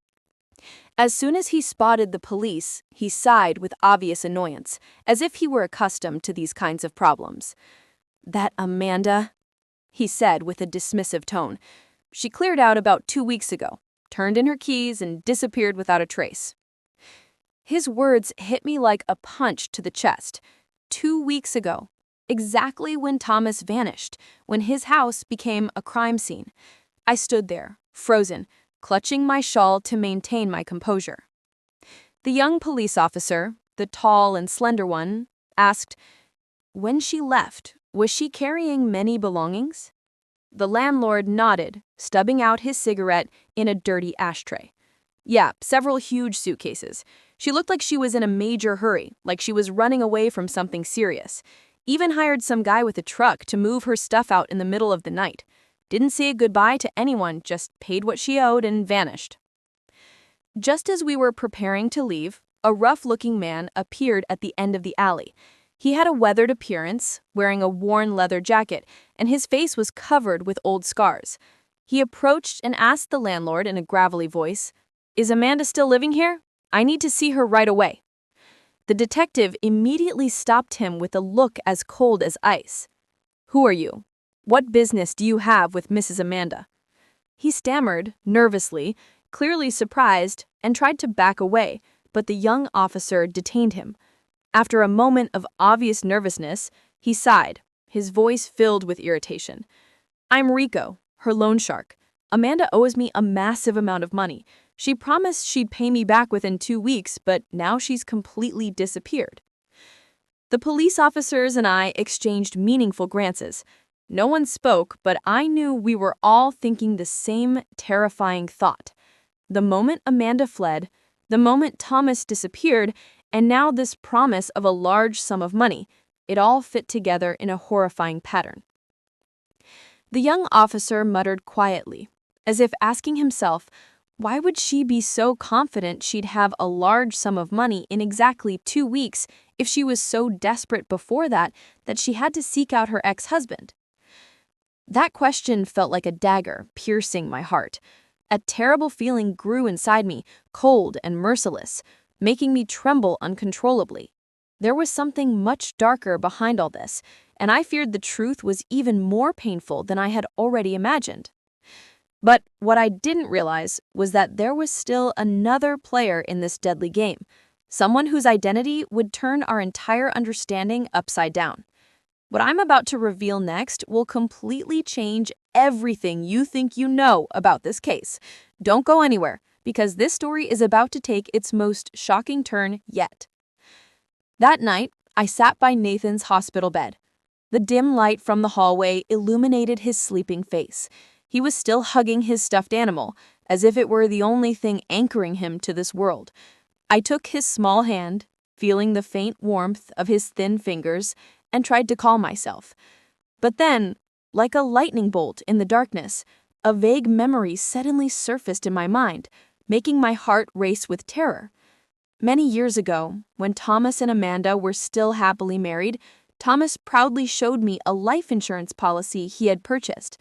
As soon as he spotted the police, he sighed with obvious annoyance, as if he were accustomed to these kinds of problems. "That Amanda," he said with a dismissive tone. "She cleared out about 2 weeks ago, turned in her keys, and disappeared without a trace." His words hit me like a punch to the chest. 2 weeks ago, exactly when Thomas vanished, when his house became a crime scene. I stood there, frozen, clutching my shawl to maintain my composure. The young police officer, the tall and slender one, asked, "When she left, was she carrying many belongings?" The landlord nodded, stubbing out his cigarette in a dirty ashtray. "Yeah, several huge suitcases. She looked like she was in a major hurry, like she was running away from something serious. Even hired some guy with a truck to move her stuff out in the middle of the night. Didn't say goodbye to anyone, just paid what she owed and vanished." Just as we were preparing to leave, a rough-looking man appeared at the end of the alley. He had a weathered appearance, wearing a worn leather jacket, and his face was covered with old scars. He approached and asked the landlord in a gravelly voice, "Is Amanda still living here? I need to see her right away." The detective immediately stopped him with a look as cold as ice. "Who are you? What business do you have with Mrs. Amanda?" He stammered, nervously, clearly surprised, and tried to back away, but the young officer detained him. After a moment of obvious nervousness, he sighed, his voice filled with irritation. "I'm Rico, her loan shark. Amanda owes me a massive amount of money. She promised she'd pay me back within 2 weeks, but now she's completely disappeared." The police officers and I exchanged meaningful glances. No one spoke, but I knew we were all thinking the same terrifying thought. The moment Amanda fled, the moment Thomas disappeared, and now this promise of a large sum of money, it all fit together in a horrifying pattern. The young officer muttered quietly, as if asking himself, why would she be so confident she'd have a large sum of money in exactly 2 weeks if she was so desperate before that she had to seek out her ex-husband? That question felt like a dagger piercing my heart. A terrible feeling grew inside me, cold and merciless, making me tremble uncontrollably. There was something much darker behind all this, and I feared the truth was even more painful than I had already imagined. But what I didn't realize was that there was still another player in this deadly game, someone whose identity would turn our entire understanding upside down. What I'm about to reveal next will completely change everything you think you know about this case. Don't go anywhere, because this story is about to take its most shocking turn yet. That night, I sat by Nathan's hospital bed. The dim light from the hallway illuminated his sleeping face. He was still hugging his stuffed animal, as if it were the only thing anchoring him to this world. I took his small hand, feeling the faint warmth of his thin fingers, and tried to calm myself. But then, like a lightning bolt in the darkness, a vague memory suddenly surfaced in my mind, making my heart race with terror. Many years ago, when Thomas and Amanda were still happily married, Thomas proudly showed me a life insurance policy he had purchased.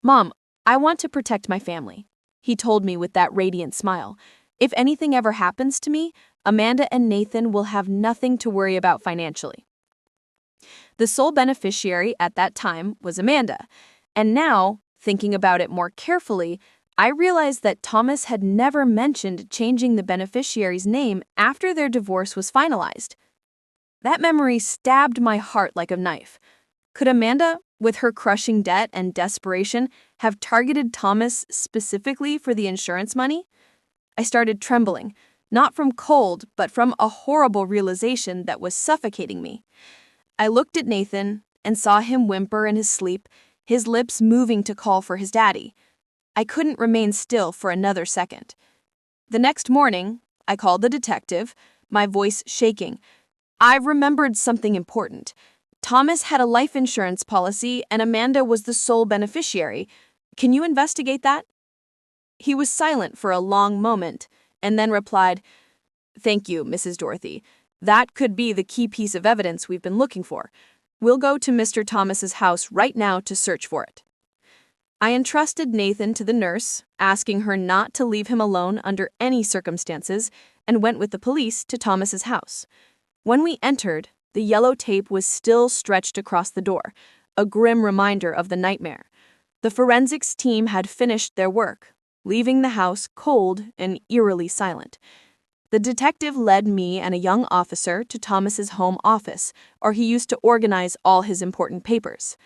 "Mom, I want to protect my family," he told me with that radiant smile. "If anything ever happens to me, Amanda and Nathan will have nothing to worry about financially." The sole beneficiary at that time was Amanda, and now, thinking about it more carefully, I realized that Thomas had never mentioned changing the beneficiary's name after their divorce was finalized. That memory stabbed my heart like a knife. Could Amanda, with her crushing debt and desperation, have targeted Thomas specifically for the insurance money? I started trembling, not from cold, but from a horrible realization that was suffocating me. I looked at Nathan and saw him whimper in his sleep, his lips moving to call for his daddy. I couldn't remain still for another second. The next morning, I called the detective, my voice shaking. I remembered something important. Thomas had a life insurance policy and Amanda was the sole beneficiary. Can you investigate that? He was silent for a long moment and then replied, "Thank you, Mrs. Dorothy. That could be the key piece of evidence we've been looking for. We'll go to Mr. Thomas's house right now to search for it." I entrusted Nathan to the nurse, asking her not to leave him alone under any circumstances, and went with the police to Thomas's house. When we entered, the yellow tape was still stretched across the door, a grim reminder of the nightmare. The forensics team had finished their work, leaving the house cold and eerily silent. The detective led me and a young officer to Thomas's home office, where he used to organize all his important papers.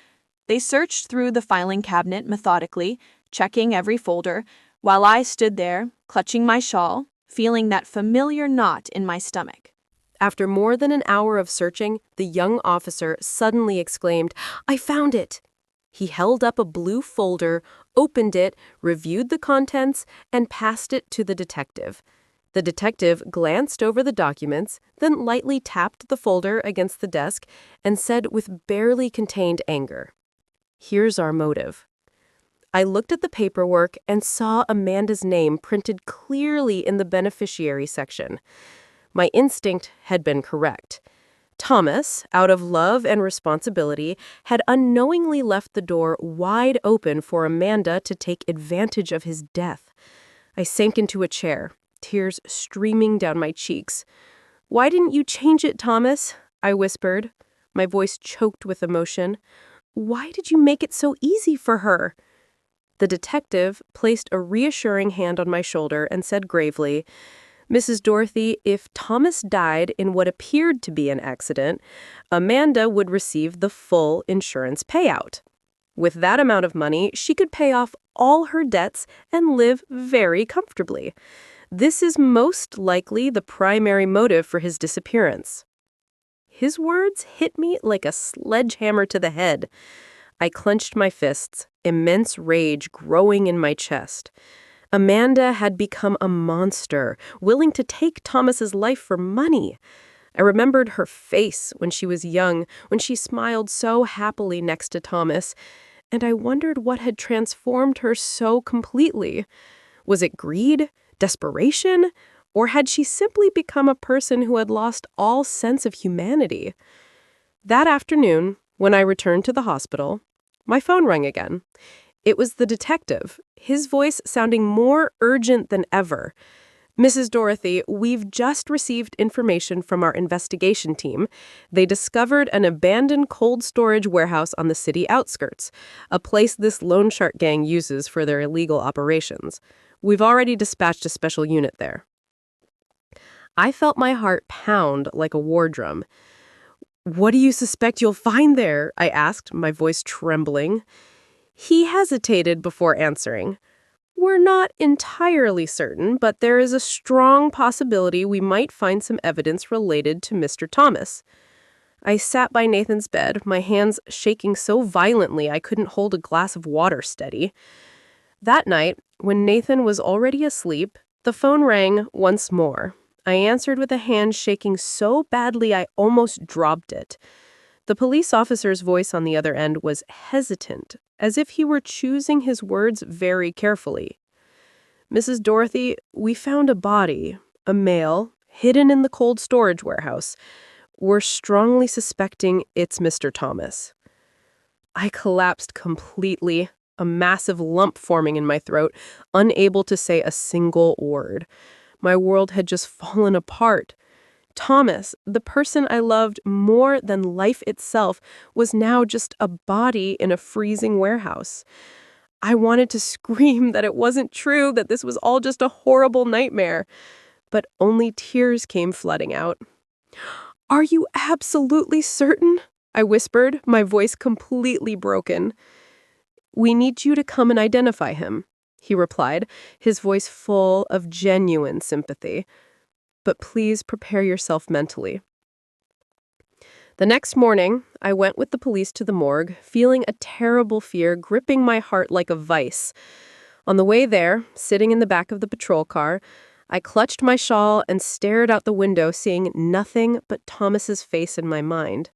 They searched through the filing cabinet methodically, checking every folder, while I stood there, clutching my shawl, feeling that familiar knot in my stomach. After more than an hour of searching, the young officer suddenly exclaimed, "I found it!" He held up a blue folder, opened it, reviewed the contents, and passed it to the detective. The detective glanced over the documents, then lightly tapped the folder against the desk and said with barely contained anger, "Here's our motive." I looked at the paperwork and saw Amanda's name printed clearly in the beneficiary section. My instinct had been correct. Thomas, out of love and responsibility, had unknowingly left the door wide open for Amanda to take advantage of his death. I sank into a chair, tears streaming down my cheeks. "Why didn't you change it, Thomas?" I whispered, my voice choked with emotion. "Why did you make it so easy for her?" The detective placed a reassuring hand on my shoulder and said gravely, "Mrs. Dorothy, if Thomas died in what appeared to be an accident, Amanda would receive the full insurance payout. With that amount of money, she could pay off all her debts and live very comfortably. This is most likely the primary motive for his disappearance." His words hit me like a sledgehammer to the head. I clenched my fists, immense rage growing in my chest. Amanda had become a monster, willing to take Thomas's life for money. I remembered her face when she was young, when she smiled so happily next to Thomas, and I wondered what had transformed her so completely. Was it greed? Desperation? Or had she simply become a person who had lost all sense of humanity? That afternoon, when I returned to the hospital, my phone rang again. It was the detective, his voice sounding more urgent than ever. Mrs. Dorothy, we've just received information from our investigation team. They discovered an abandoned cold storage warehouse on the city outskirts, a place this loan shark gang uses for their illegal operations. We've already dispatched a special unit there. I felt my heart pound like a war drum. What do you suspect you'll find there? I asked, my voice trembling. He hesitated before answering. We're not entirely certain, but there is a strong possibility we might find some evidence related to Mr. Thomas. I sat by Nathan's bed, my hands shaking so violently I couldn't hold a glass of water steady. That night, when Nathan was already asleep, the phone rang once more. I answered with a hand shaking so badly I almost dropped it. The police officer's voice on the other end was hesitant, as if he were choosing his words very carefully. Mrs. Dorothy, we found a body, a male, hidden in the cold storage warehouse. We're strongly suspecting it's Mr. Thomas. I collapsed completely, a massive lump forming in my throat, unable to say a single word. My world had just fallen apart. Thomas, the person I loved more than life itself, was now just a body in a freezing warehouse. I wanted to scream that it wasn't true, that this was all just a horrible nightmare, but only tears came flooding out. Are you absolutely certain? I whispered, my voice completely broken. We need you to come and identify him, he replied, his voice full of genuine sympathy. But please prepare yourself mentally. The next morning, I went with the police to the morgue, feeling a terrible fear gripping my heart like a vice. On the way there, sitting in the back of the patrol car, I clutched my shawl and stared out the window, seeing nothing but Thomas's face in my mind.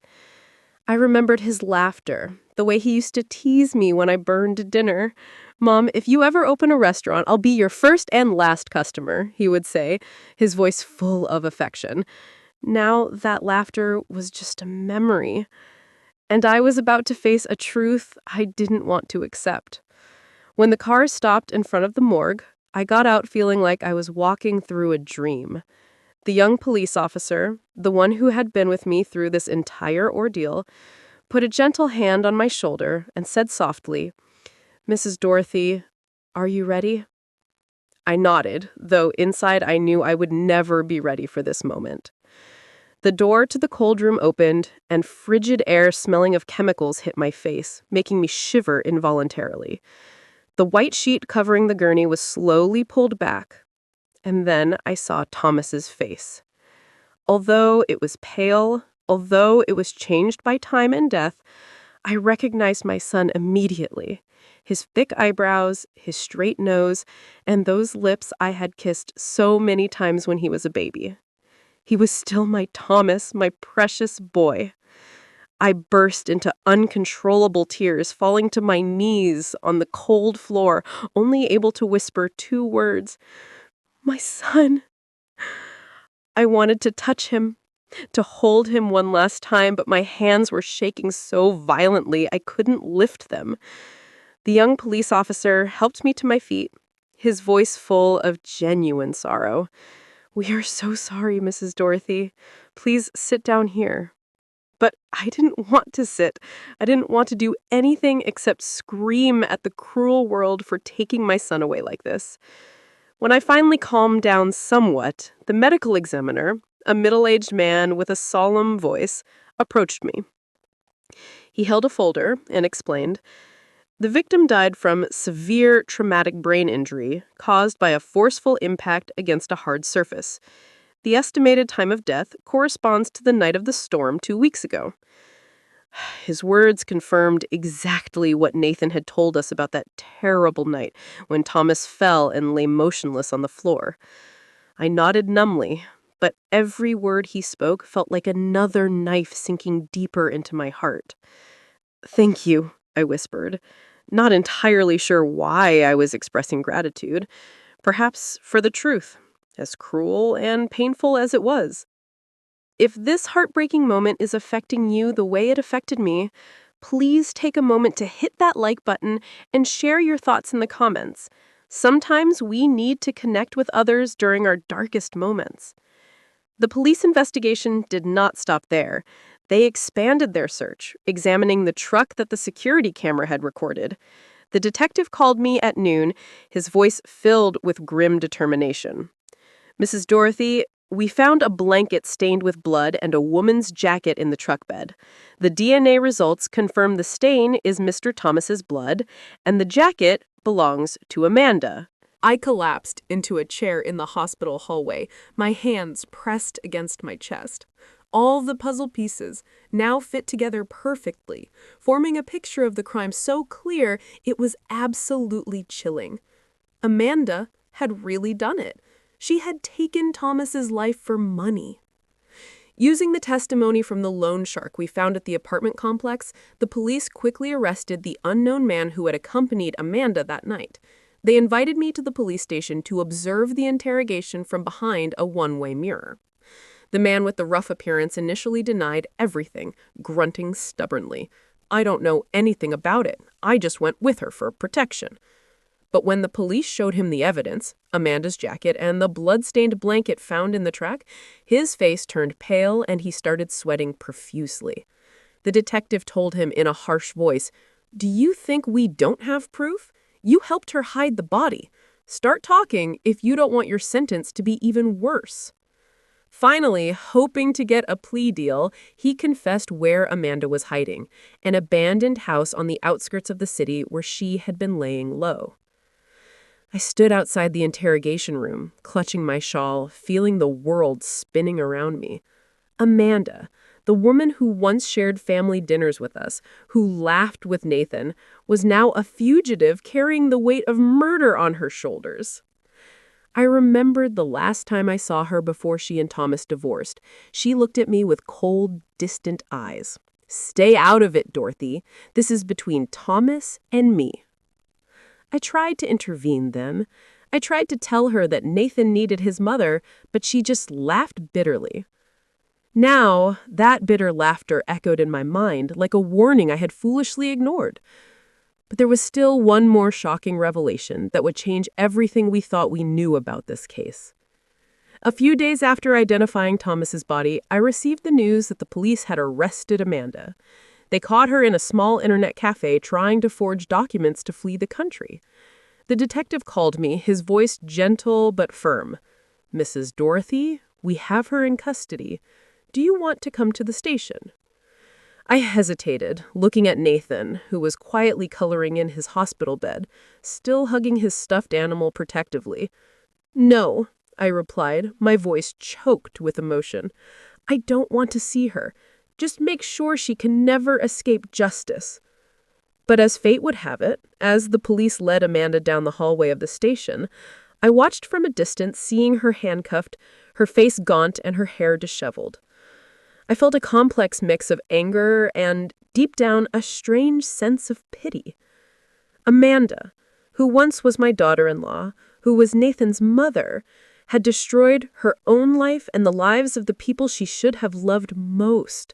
I remembered his laughter, the way he used to tease me when I burned dinner. Mom, if you ever open a restaurant, I'll be your first and last customer, he would say, his voice full of affection. Now that laughter was just a memory, and I was about to face a truth I didn't want to accept. When the car stopped in front of the morgue, I got out feeling like I was walking through a dream. The young police officer, the one who had been with me through this entire ordeal, put a gentle hand on my shoulder and said softly, Mrs. Dorothy, are you ready? I nodded, though inside I knew I would never be ready for this moment. The door to the cold room opened, and frigid air smelling of chemicals hit my face, making me shiver involuntarily. The white sheet covering the gurney was slowly pulled back, and then I saw Thomas's face. Although it was pale, although it was changed by time and death, I recognized my son immediately. His thick eyebrows, his straight nose, and those lips I had kissed so many times when he was a baby. He was still my Thomas, my precious boy. I burst into uncontrollable tears, falling to my knees on the cold floor, only able to whisper 2 words, "My son." I wanted to touch him, to hold him one last time, but my hands were shaking so violently I couldn't lift them. The young police officer helped me to my feet, his voice full of genuine sorrow. "We are so sorry, Mrs. Dorothy. Please sit down here." But I didn't want to sit. I didn't want to do anything except scream at the cruel world for taking my son away like this. When I finally calmed down somewhat, the medical examiner, a middle-aged man with a solemn voice, approached me. He held a folder and explained, "The victim died from severe traumatic brain injury caused by a forceful impact against a hard surface. The estimated time of death corresponds to the night of the storm 2 weeks ago." His words confirmed exactly what Nathan had told us about that terrible night when Thomas fell and lay motionless on the floor. I nodded numbly, but every word he spoke felt like another knife sinking deeper into my heart. "Thank you," I whispered, not entirely sure why I was expressing gratitude. Perhaps for the truth, as cruel and painful as it was. If this heartbreaking moment is affecting you the way it affected me, please take a moment to hit that like button and share your thoughts in the comments. Sometimes we need to connect with others during our darkest moments. The police investigation did not stop there. They expanded their search, examining the truck that the security camera had recorded. The detective called me at noon, his voice filled with grim determination. "Mrs. Dorothy, we found a blanket stained with blood and a woman's jacket in the truck bed. The DNA results confirm the stain is Mr. Thomas's blood, and the jacket belongs to Amanda." I collapsed into a chair in the hospital hallway, my hands pressed against my chest. All the puzzle pieces now fit together perfectly, forming a picture of the crime so clear it was absolutely chilling. Amanda had really done it. She had taken Thomas's life for money. Using the testimony from the loan shark we found at the apartment complex, the police quickly arrested the unknown man who had accompanied Amanda that night. They invited me to the police station to observe the interrogation from behind a one-way mirror. The man with the rough appearance initially denied everything, grunting stubbornly. "I don't know anything about it. I just went with her for protection." But when the police showed him the evidence, Amanda's jacket and the blood-stained blanket found in the truck, his face turned pale and he started sweating profusely. The detective told him in a harsh voice, "Do you think we don't have proof? You helped her hide the body. Start talking if you don't want your sentence to be even worse." Finally, hoping to get a plea deal, he confessed where Amanda was hiding, an abandoned house on the outskirts of the city where she had been laying low. I stood outside the interrogation room, clutching my shawl, feeling the world spinning around me. Amanda, the woman who once shared family dinners with us, who laughed with Nathan, was now a fugitive carrying the weight of murder on her shoulders. I remembered the last time I saw her before she and Thomas divorced. She looked at me with cold, distant eyes. "Stay out of it, Dorothy. This is between Thomas and me." I tried to intervene then. I tried to tell her that Nathan needed his mother, but she just laughed bitterly. Now, that bitter laughter echoed in my mind like a warning I had foolishly ignored. But there was still one more shocking revelation that would change everything we thought we knew about this case. A few days after identifying Thomas's body, I received the news that the police had arrested Amanda. They caught her in a small internet cafe trying to forge documents to flee the country. The detective called me, his voice gentle but firm. "Mrs. Dorothy, we have her in custody. Do you want to come to the station?" I hesitated, looking at Nathan, who was quietly coloring in his hospital bed, still hugging his stuffed animal protectively. "No," I replied, my voice choked with emotion. "I don't want to see her. Just make sure she can never escape justice." But as fate would have it, as the police led Amanda down the hallway of the station, I watched from a distance, seeing her handcuffed, her face gaunt and her hair disheveled. I felt a complex mix of anger and, deep down, a strange sense of pity. Amanda, who once was my daughter-in-law, who was Nathan's mother, had destroyed her own life and the lives of the people she should have loved most.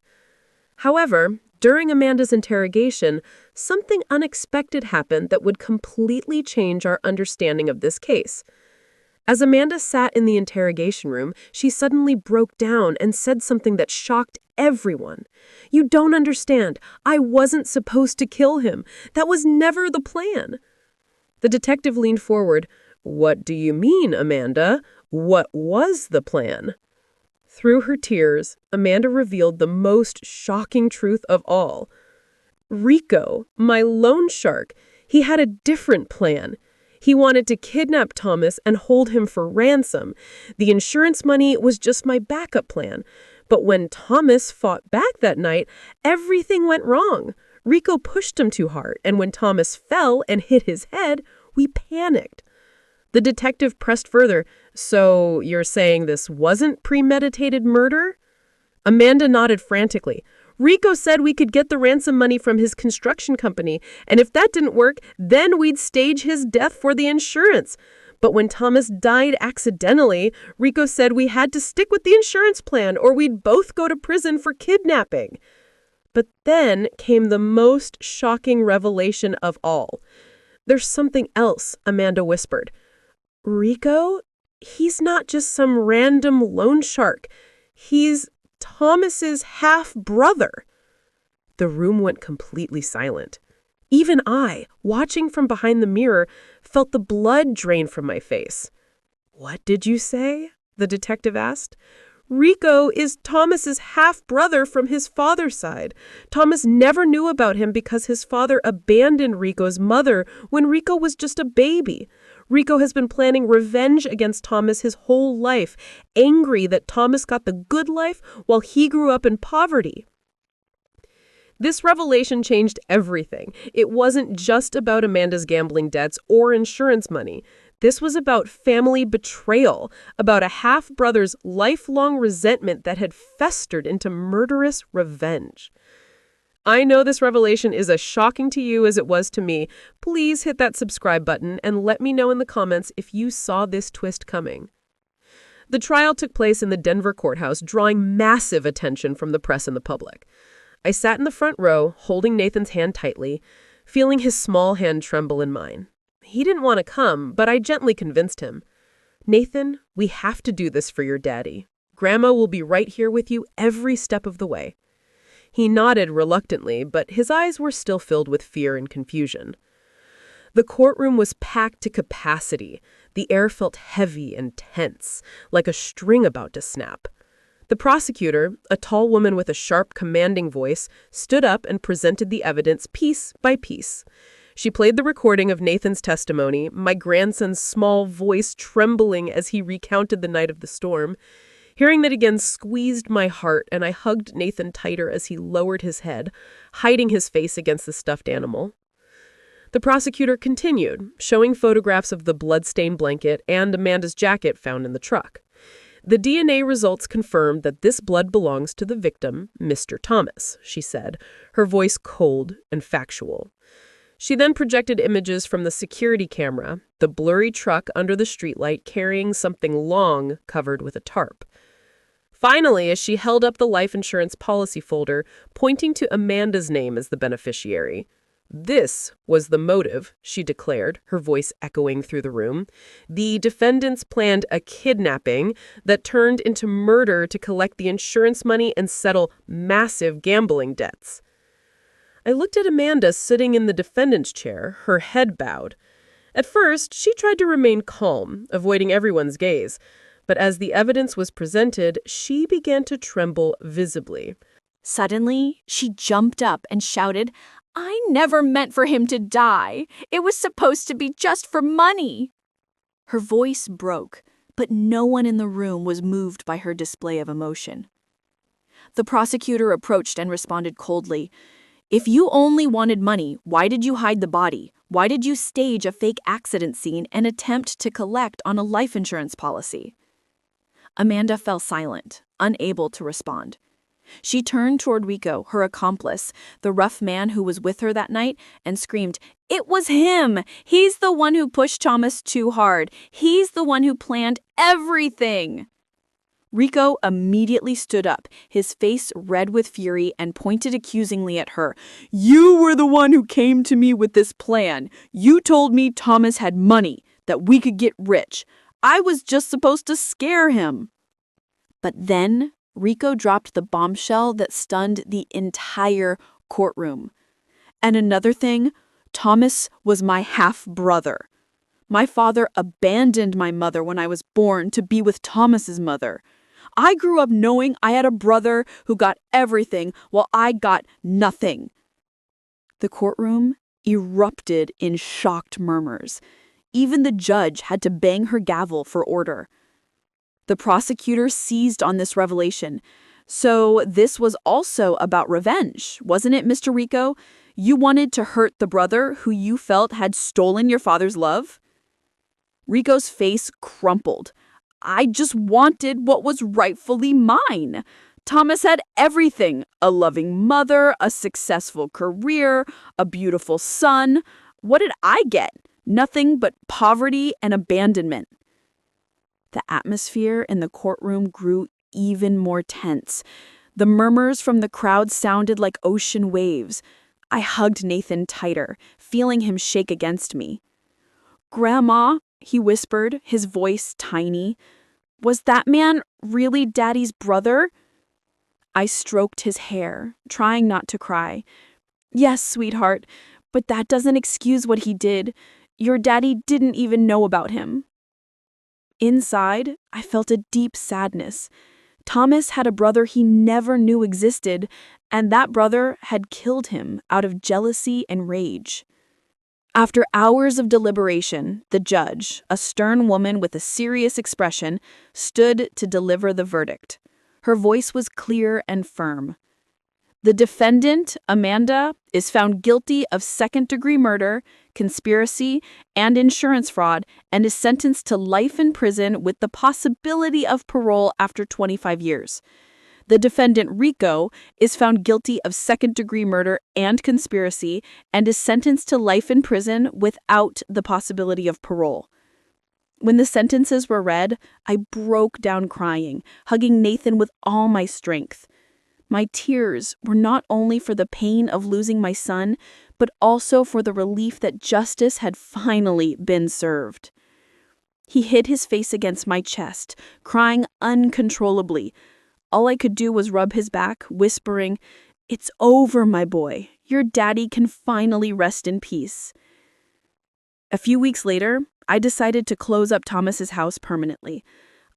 However, during Amanda's interrogation, something unexpected happened that would completely change our understanding of this case. As Amanda sat in the interrogation room, she suddenly broke down and said something that shocked everyone. "You don't understand. I wasn't supposed to kill him. That was never the plan." The detective leaned forward. "What do you mean, Amanda? What was the plan?" Through her tears, Amanda revealed the most shocking truth of all. Rico, my loan shark, he had a different plan. He wanted to kidnap Thomas and hold him for ransom. The insurance money was just my backup plan. But when Thomas fought back that night, everything went wrong. Rico pushed him too hard, and when Thomas fell and hit his head, we panicked. The detective pressed further. So you're saying this wasn't premeditated murder? Amanda nodded frantically. Rico said we could get the ransom money from his construction company, and if that didn't work, then we'd stage his death for the insurance. But when Thomas died accidentally, Rico said we had to stick with the insurance plan or we'd both go to prison for kidnapping. But then came the most shocking revelation of all. There's something else, Amanda whispered. Rico? He's not just some random loan shark. He's Thomas's half-brother. The room went completely silent. Even I, watching from behind the mirror, felt the blood drain from my face. What did you say? The detective asked. Rico is Thomas's half-brother from his father's side. Thomas never knew about him because his father abandoned Rico's mother when Rico was just a baby. Rico has been planning revenge against Thomas his whole life, angry that Thomas got the good life while he grew up in poverty. This revelation changed everything. It wasn't just about Amanda's gambling debts or insurance money. This was about family betrayal, about a half-brother's lifelong resentment that had festered into murderous revenge. I know this revelation is as shocking to you as it was to me. Please hit that subscribe button and let me know in the comments if you saw this twist coming. The trial took place in the Denver courthouse, drawing massive attention from the press and the public. I sat in the front row, holding Nathan's hand tightly, feeling his small hand tremble in mine. He didn't want to come, but I gently convinced him. Nathan, we have to do this for your daddy. Grandma will be right here with you every step of the way. He nodded reluctantly, but his eyes were still filled with fear and confusion. The courtroom was packed to capacity. The air felt heavy and tense, like a string about to snap. The prosecutor, a tall woman with a sharp, commanding voice, stood up and presented the evidence piece by piece. She played the recording of Nathan's testimony, my grandson's small voice trembling as he recounted the night of the storm. Hearing that again squeezed my heart, and I hugged Nathan tighter as he lowered his head, hiding his face against the stuffed animal. The prosecutor continued, showing photographs of the blood-stained blanket and Amanda's jacket found in the truck. The DNA results confirmed that this blood belongs to the victim, Mr. Thomas, she said, her voice cold and factual. She then projected images from the security camera, the blurry truck under the streetlight carrying something long covered with a tarp. Finally, as she held up the life insurance policy folder, pointing to Amanda's name as the beneficiary. This was the motive, she declared, her voice echoing through the room. The defendants planned a kidnapping that turned into murder to collect the insurance money and settle massive gambling debts. I looked at Amanda sitting in the defendant's chair, her head bowed. At first, she tried to remain calm, avoiding everyone's gaze. But as the evidence was presented, she began to tremble visibly. Suddenly, she jumped up and shouted, "I never meant for him to die. It was supposed to be just for money." Her voice broke, but no one in the room was moved by her display of emotion. The prosecutor approached and responded coldly, "If you only wanted money, why did you hide the body? Why did you stage a fake accident scene and attempt to collect on a life insurance policy?" Amanda fell silent, unable to respond. She turned toward Rico, her accomplice, the rough man who was with her that night, and screamed, "It was him! He's the one who pushed Thomas too hard. He's the one who planned everything!" Rico immediately stood up, his face red with fury, and pointed accusingly at her. "You were the one who came to me with this plan. You told me Thomas had money, that we could get rich. I was just supposed to scare him." But then Rico dropped the bombshell that stunned the entire courtroom. And another thing, Thomas was my half-brother. My father abandoned my mother when I was born to be with Thomas's mother. I grew up knowing I had a brother who got everything while I got nothing. The courtroom erupted in shocked murmurs. Even the judge had to bang her gavel for order. The prosecutor seized on this revelation. So this was also about revenge, wasn't it, Mr. Rico? You wanted to hurt the brother who you felt had stolen your father's love? Rico's face crumpled. I just wanted what was rightfully mine. Thomas had everything: a loving mother, a successful career, a beautiful son. What did I get? Nothing but poverty and abandonment. The atmosphere in the courtroom grew even more tense. The murmurs from the crowd sounded like ocean waves. I hugged Nathan tighter, feeling him shake against me. Grandma, he whispered, his voice tiny, was that man really Daddy's brother? I stroked his hair, trying not to cry. Yes, sweetheart, but that doesn't excuse what he did. Your daddy didn't even know about him. Inside, I felt a deep sadness. Thomas had a brother he never knew existed, and that brother had killed him out of jealousy and rage. After hours of deliberation, the judge, a stern woman with a serious expression, stood to deliver the verdict. Her voice was clear and firm. The defendant, Amanda, is found guilty of second-degree murder, conspiracy, and insurance fraud, and is sentenced to life in prison with the possibility of parole after 25 years. The defendant, Rico, is found guilty of second-degree murder and conspiracy and is sentenced to life in prison without the possibility of parole. When the sentences were read, I broke down crying, hugging Nathan with all my strength. My tears were not only for the pain of losing my son, but also for the relief that justice had finally been served. He hid his face against my chest, crying uncontrollably. All I could do was rub his back, whispering, "It's over, my boy. Your daddy can finally rest in peace." A few weeks later, I decided to close up Thomas's house permanently.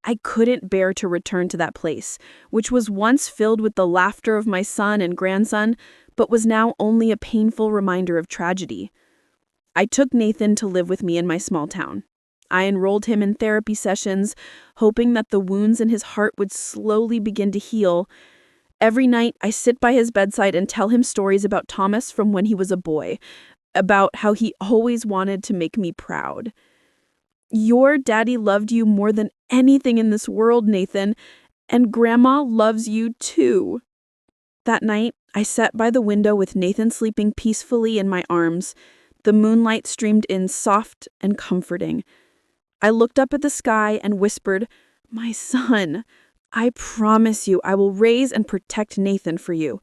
I couldn't bear to return to that place, which was once filled with the laughter of my son and grandson, but was now only a painful reminder of tragedy. I took Nathan to live with me in my small town. I enrolled him in therapy sessions, hoping that the wounds in his heart would slowly begin to heal. Every night, I sit by his bedside and tell him stories about Thomas from when he was a boy, about how he always wanted to make me proud. Your daddy loved you more than anything in this world, Nathan, and Grandma loves you too. That night, I sat by the window with Nathan sleeping peacefully in my arms. The moonlight streamed in soft and comforting. I looked up at the sky and whispered, "My son, I promise you I will raise and protect Nathan for you.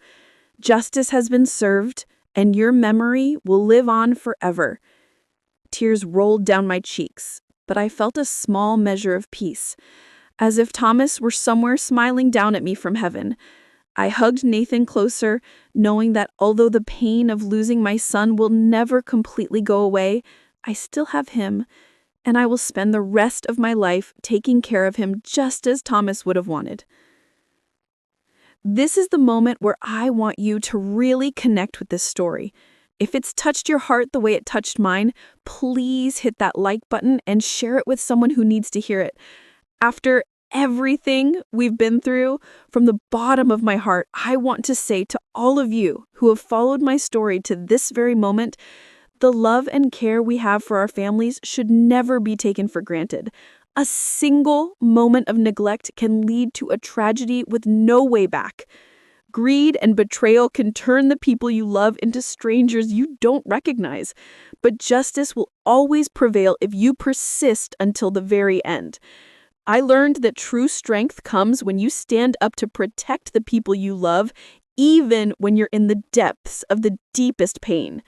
Justice has been served, and your memory will live on forever." Tears rolled down my cheeks, but I felt a small measure of peace, as if Thomas were somewhere smiling down at me from heaven. I hugged Nathan closer, knowing that although the pain of losing my son will never completely go away, I still have him, and I will spend the rest of my life taking care of him just as Thomas would have wanted. This is the moment where I want you to really connect with this story. If it's touched your heart the way it touched mine, please hit that like button and share it with someone who needs to hear it. After everything we've been through, from the bottom of my heart, I want to say to all of you who have followed my story to this very moment, the love and care we have for our families should never be taken for granted. A single moment of neglect can lead to a tragedy with no way back. Greed and betrayal can turn the people you love into strangers you don't recognize. But justice will always prevail if you persist until the very end. I learned that true strength comes when you stand up to protect the people you love, even when you're in the depths of the deepest pain.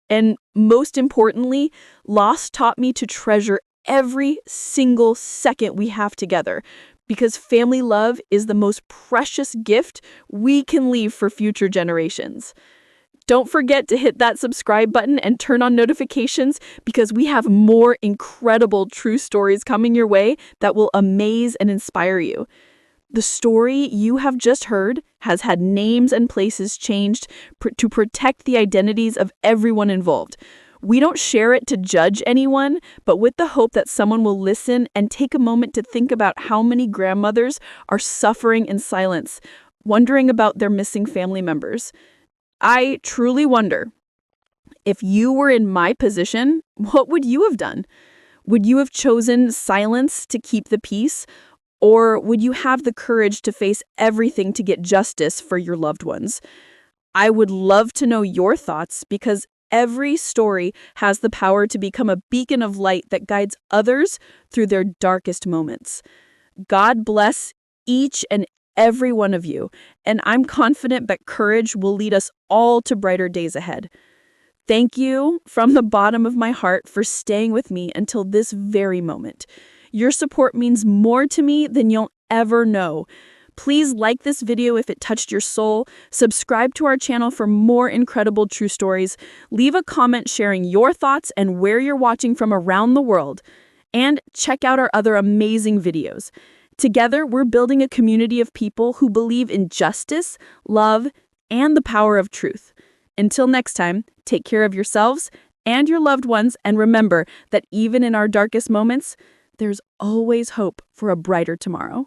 And most importantly, loss taught me to treasure every single second we have together, because family love is the most precious gift we can leave for future generations. Don't forget to hit that subscribe button and turn on notifications, because we have more incredible true stories coming your way that will amaze and inspire you. The story you have just heard has had names and places changed to protect the identities of everyone involved. We don't share it to judge anyone, but with the hope that someone will listen and take a moment to think about how many grandmothers are suffering in silence. wondering about their missing family members. I truly wonder, if you were in my position, what would you have done? Would you have chosen silence to keep the peace? Or would you have the courage to face everything to get justice for your loved ones? I would love to know your thoughts, because every story has the power to become a beacon of light that guides others through their darkest moments. God bless each and every one of you, and I'm confident that courage will lead us all to brighter days ahead. Thank you from the bottom of my heart for staying with me until this very moment. Your support means more to me than you'll ever know. Please like this video if it touched your soul, subscribe to our channel for more incredible true stories, leave a comment sharing your thoughts and where you're watching from around the world, and check out our other amazing videos. Together, we're building a community of people who believe in justice, love, and the power of truth. Until next time, take care of yourselves and your loved ones, and remember that even in our darkest moments, there's always hope for a brighter tomorrow.